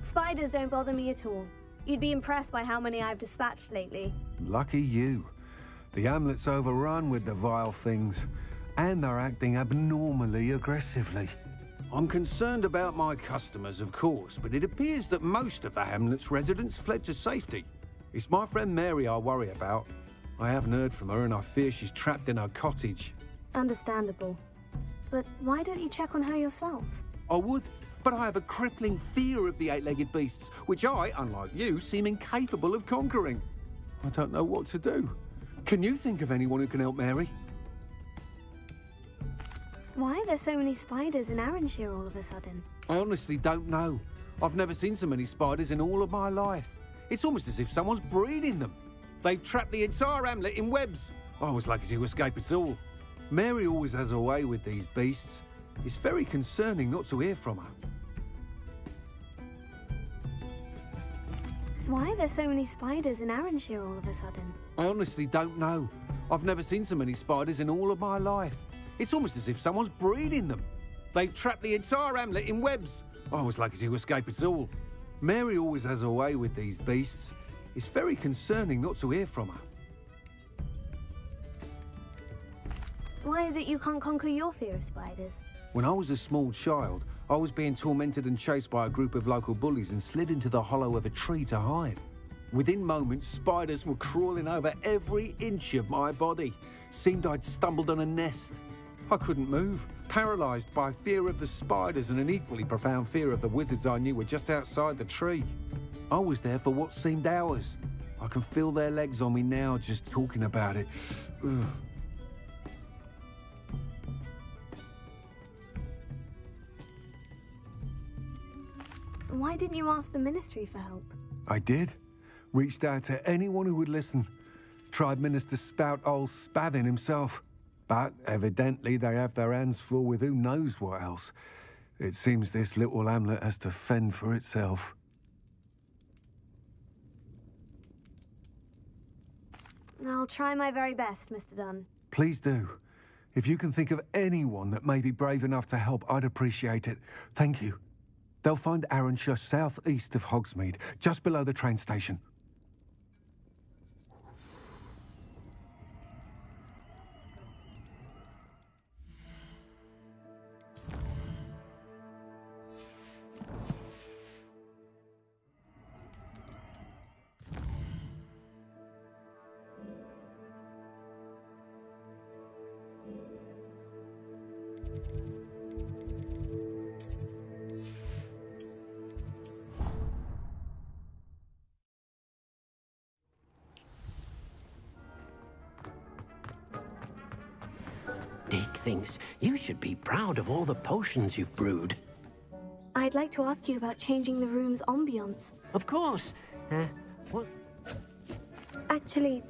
Spiders don't bother me at all. You'd be impressed by how many I've dispatched lately. Lucky you. The hamlet's overrun with the vile things, and they're acting abnormally aggressively. I'm concerned about my customers, of course, but it appears that most of the hamlet's residents fled to safety. It's my friend Mary I worry about. I haven't heard from her, and I fear she's trapped in her cottage. Understandable. But why don't you check on her yourself? I would, but I have a crippling fear of the eight-legged beasts, which I, unlike you, seem incapable of conquering. I don't know what to do. Can you think of anyone who can help Mary? Why are there so many spiders in Arranshire all of a sudden? I honestly don't know. I've never seen so many spiders in all of my life. It's almost as if someone's breeding them. They've trapped the entire hamlet in webs. I was lucky to escape it all. Mary always has a way with these beasts. It's very concerning not to hear from her. Why are there so many spiders in Arranshire all of a sudden? I honestly don't know. I've never seen so many spiders in all of my life. It's almost as if someone's breeding them. They've trapped the entire hamlet in webs. I was lucky to escape it all. Mary always has a way with these beasts. It's very concerning not to hear from her. Why is it you can't conquer your fear of spiders? When I was a small child, I was being tormented and chased by a group of local bullies and slid into the hollow of a tree to hide. Within moments, spiders were crawling over every inch of my body. Seemed I'd stumbled on a nest. I couldn't move, paralysed by fear of the spiders and an equally profound fear of the wizards I knew were just outside the tree. I was there for what seemed hours. I can feel their legs on me now just talking about it. Ugh. Why didn't you ask the ministry for help? I did. Reached out to anyone who would listen. Tried Minister Spout old Spavin himself. But evidently they have their hands full with who knows what else. It seems this little hamlet has to fend for itself. I'll try my very best, Mr. Dunn. Please do. If you can think of anyone that may be brave enough to help, I'd appreciate it. Thank you. They'll find Arranshire southeast of Hogsmeade, just below the train station. Deke thinks you should be proud of all the potions you've brewed. I'd like to ask you about changing the room's ambience. Of course. What? Actually...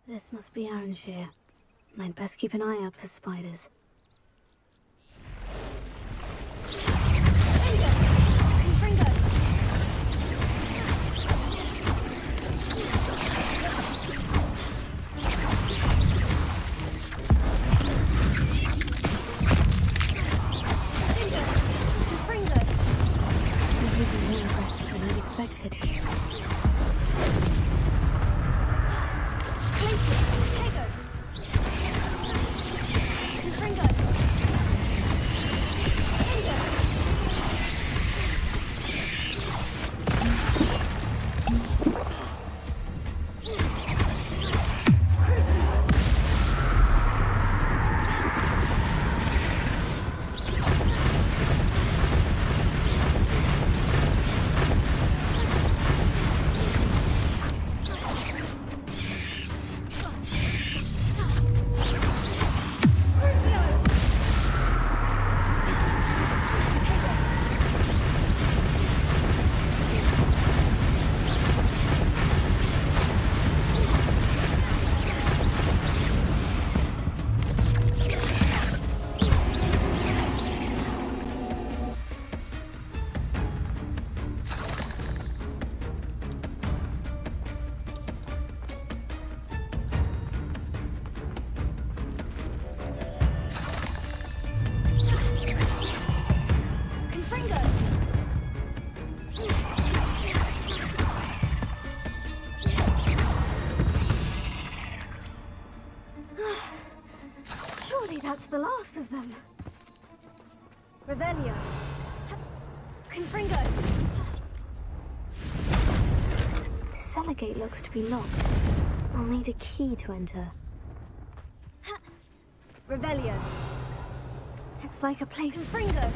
This must be Arranshire. I'd best keep an eye out for spiders. That's the last of them. Revelio. Confringo. The cellar gate looks to be locked. I'll need a key to enter. Revelio. It's like a plate. Confringo.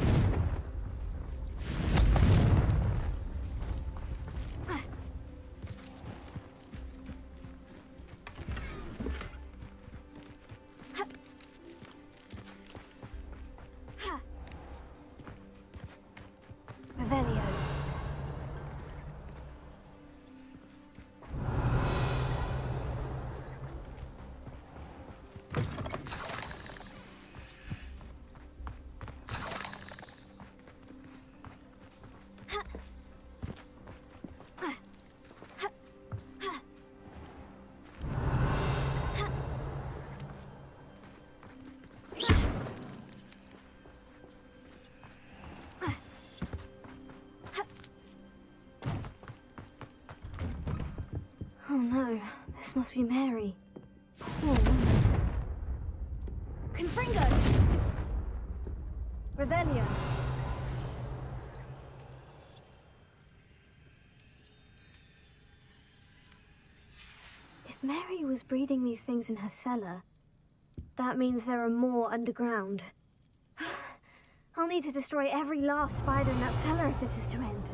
Oh no, this must be Mary. Poor woman. Confringo! Revelio. If Mary was breeding these things in her cellar, that means there are more underground. I'll need to destroy every last spider in that cellar if this is to end.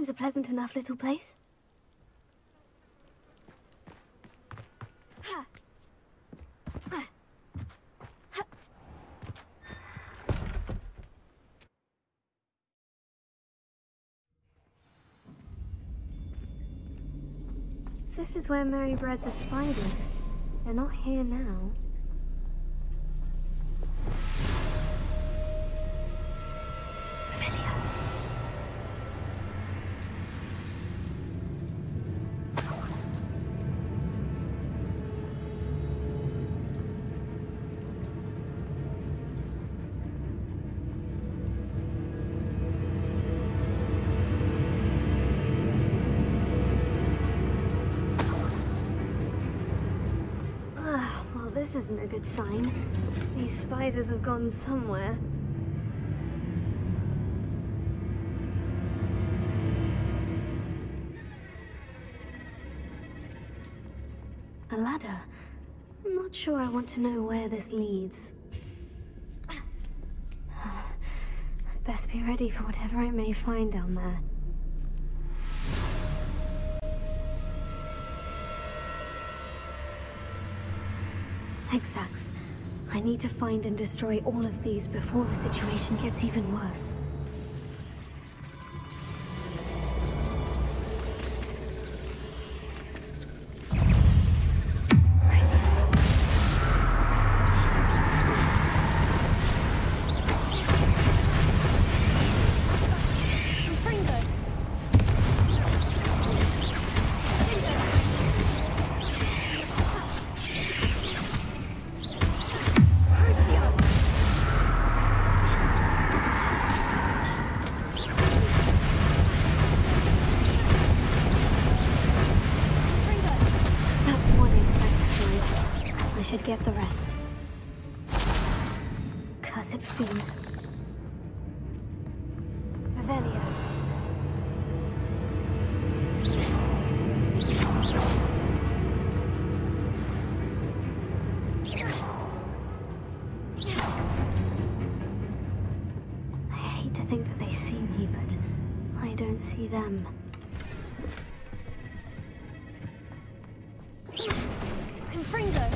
Seems a pleasant enough little place. This is where Mary bred the spiders. They're not here now. This isn't a good sign. These spiders have gone somewhere. A ladder. I'm not sure I want to know where this leads. I'd best be ready for whatever I may find down there. Exacts. I need to find and destroy all of these before the situation gets even worse. Should get the rest. Cursed fiends. Revelio. I hate to think that they see me, but I don't see them. Confringo!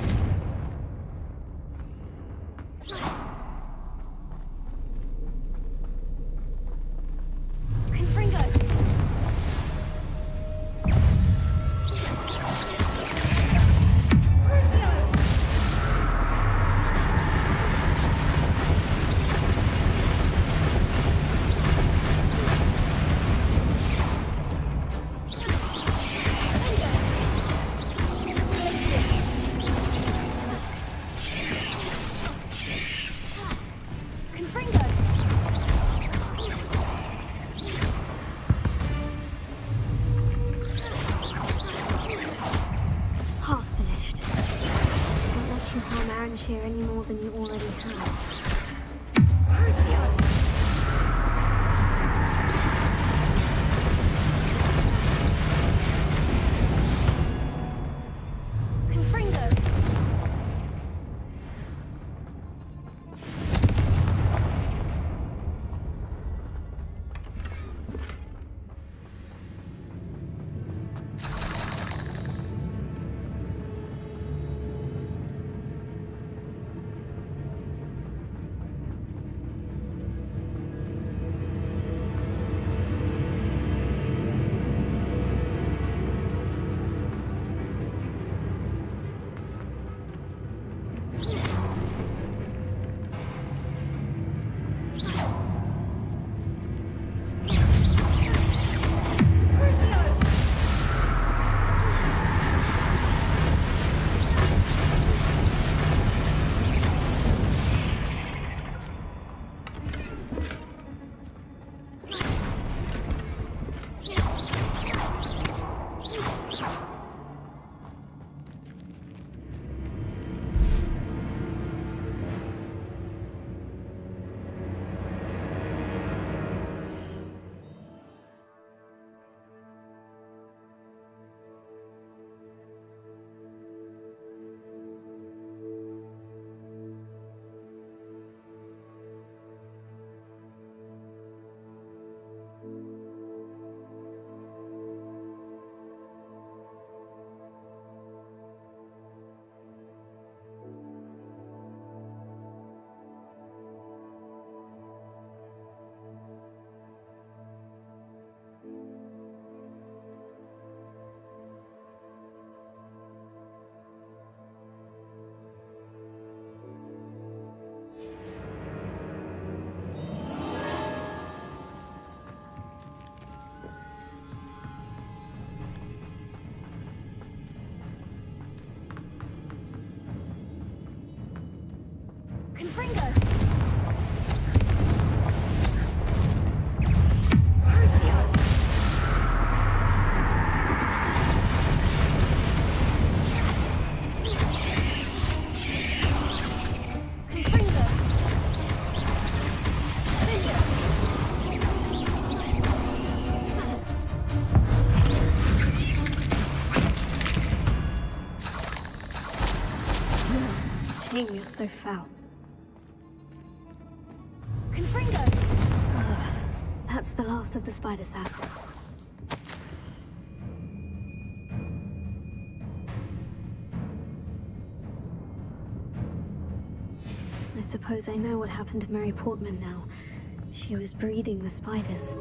Here any more than you already have. Confringo! You're so foul. Confringo! That's the last of the spider saps. I suppose I know what happened to Mary Portman now. She was breeding the spiders.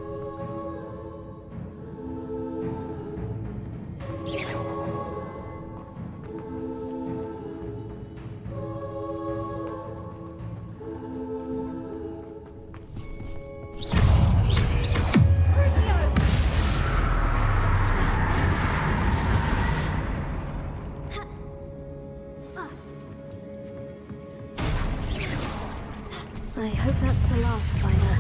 I hope that's the last spider.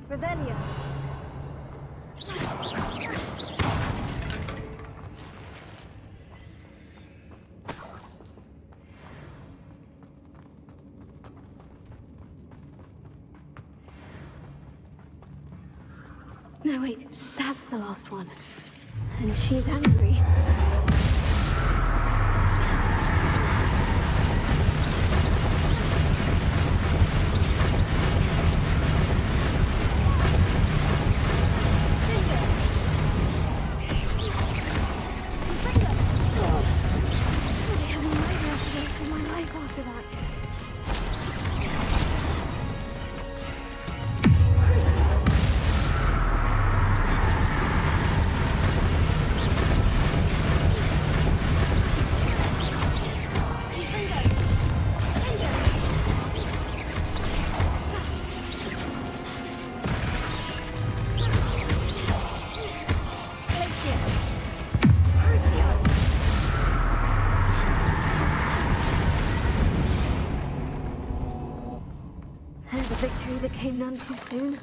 Revelio. No, wait, that's the last one. And she's angry. Victory that came none too soon.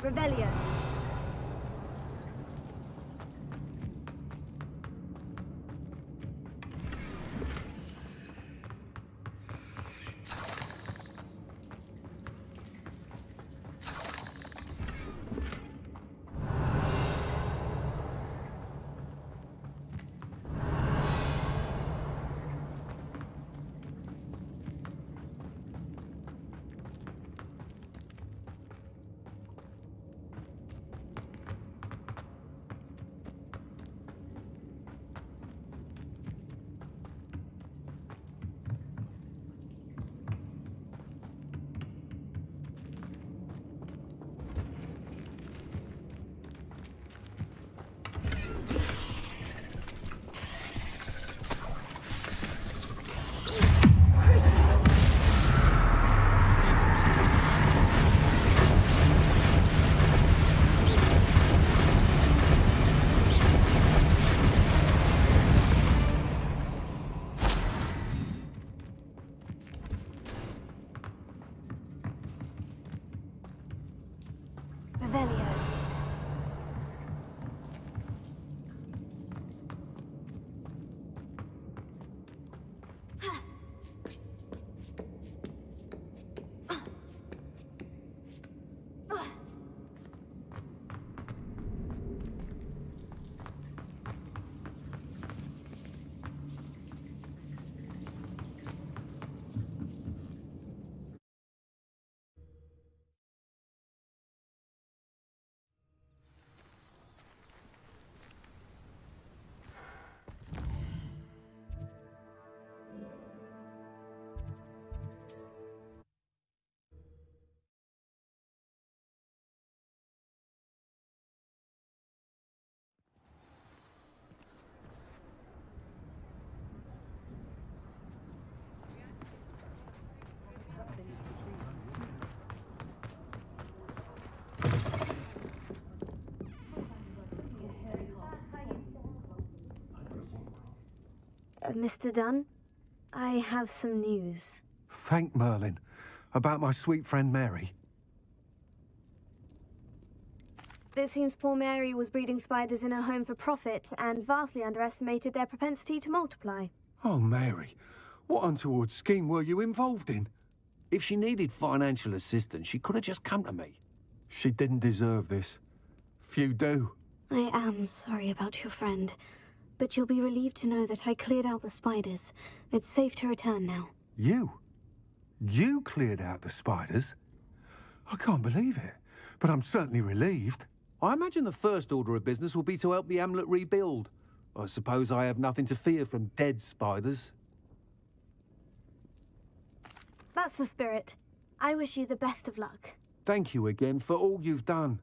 Revelio. Mr. Dunn, I have some news. Thank Merlin. About my sweet friend Mary. It seems poor Mary was breeding spiders in her home for profit and vastly underestimated their propensity to multiply. Oh, Mary, what untoward scheme were you involved in? If she needed financial assistance, she could have just come to me. She didn't deserve this. Few do. I am sorry about your friend, but you'll be relieved to know that I cleared out the spiders. It's safe to return now. You? You cleared out the spiders? I can't believe it, but I'm certainly relieved. I imagine the first order of business will be to help the Hamlet rebuild. I suppose I have nothing to fear from dead spiders. That's the spirit. I wish you the best of luck. Thank you again for all you've done.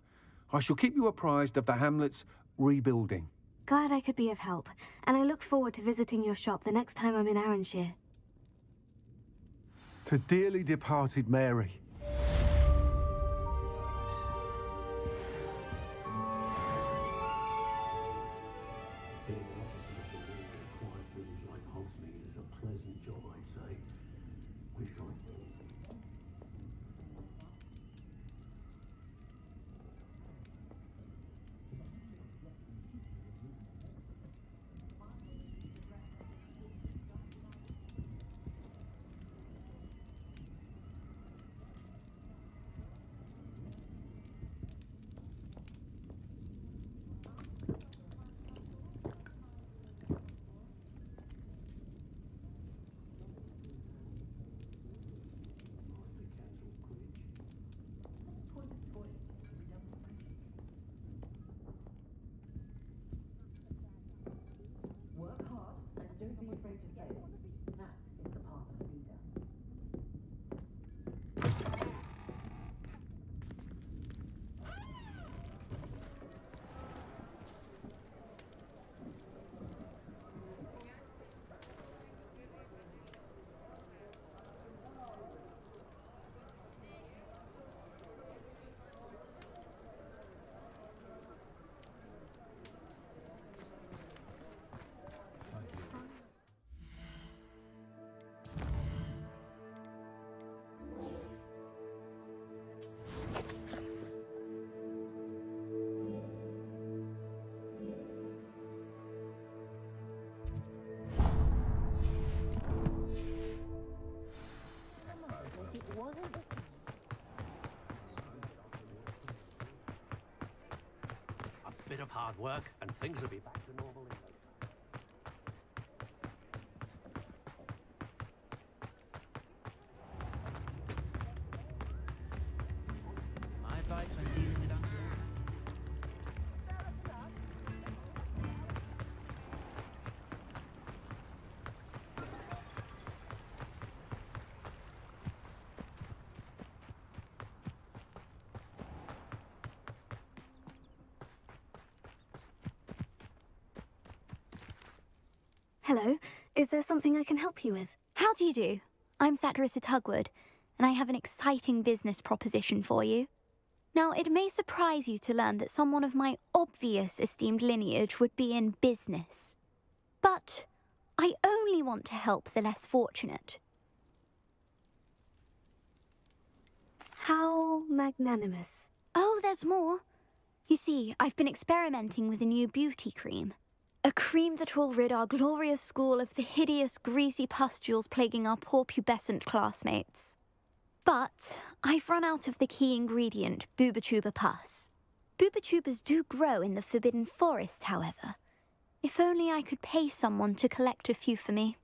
I shall keep you apprised of the Hamlet's rebuilding. Glad I could be of help, and I look forward to visiting your shop the next time I'm in Arranshire. To dearly departed Mary. Bit of hard work, and things will be back to normal in no time. My advice when dealing with uncle. Hello, is there something I can help you with? How do you do? I'm Satirissa Tugwood, and I have an exciting business proposition for you. Now, it may surprise you to learn that someone of my obvious esteemed lineage would be in business. But I only want to help the less fortunate. How magnanimous. Oh, there's more. You see, I've been experimenting with a new beauty cream. A cream that will rid our glorious school of the hideous, greasy pustules plaguing our poor pubescent classmates. But I've run out of the key ingredient, Booba-tuber pus. Booba-tubers do grow in the Forbidden Forest, however. If only I could pay someone to collect a few for me.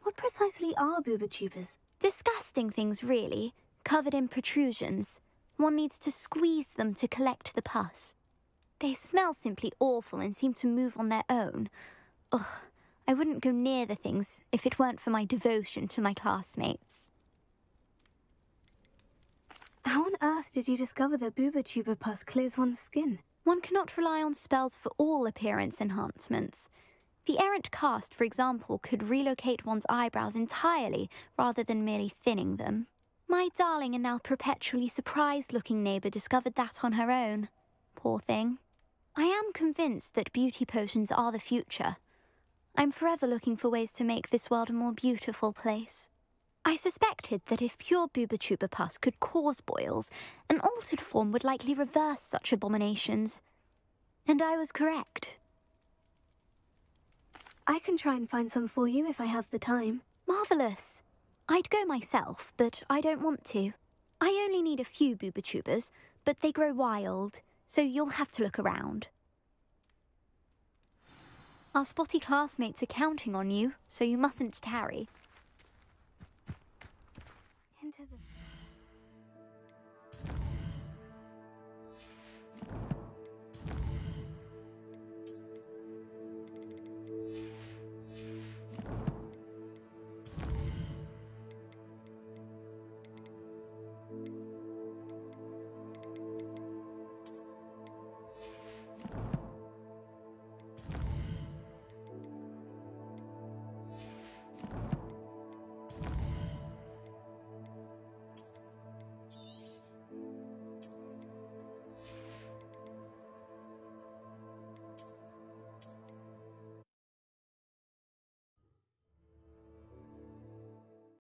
What precisely are Booba-tubers? Disgusting things, really, covered in protrusions. One needs to squeeze them to collect the pus. They smell simply awful and seem to move on their own. Ugh, I wouldn't go near the things if it weren't for my devotion to my classmates. How on earth did you discover that Booba-tuber pus clears one's skin? One cannot rely on spells for all appearance enhancements. The errant cast, for example, could relocate one's eyebrows entirely rather than merely thinning them. My darling and now perpetually surprised-looking neighbour discovered that on her own. Poor thing. I am convinced that beauty potions are the future. I'm forever looking for ways to make this world a more beautiful place. I suspected that if pure Booba pus could cause boils, an altered form would likely reverse such abominations. And I was correct. I can try and find some for you if I have the time. Marvellous. I'd go myself, but I don't want to. I only need a few Booba but they grow wild, so you'll have to look around. Our spotty classmates are counting on you, so you mustn't tarry.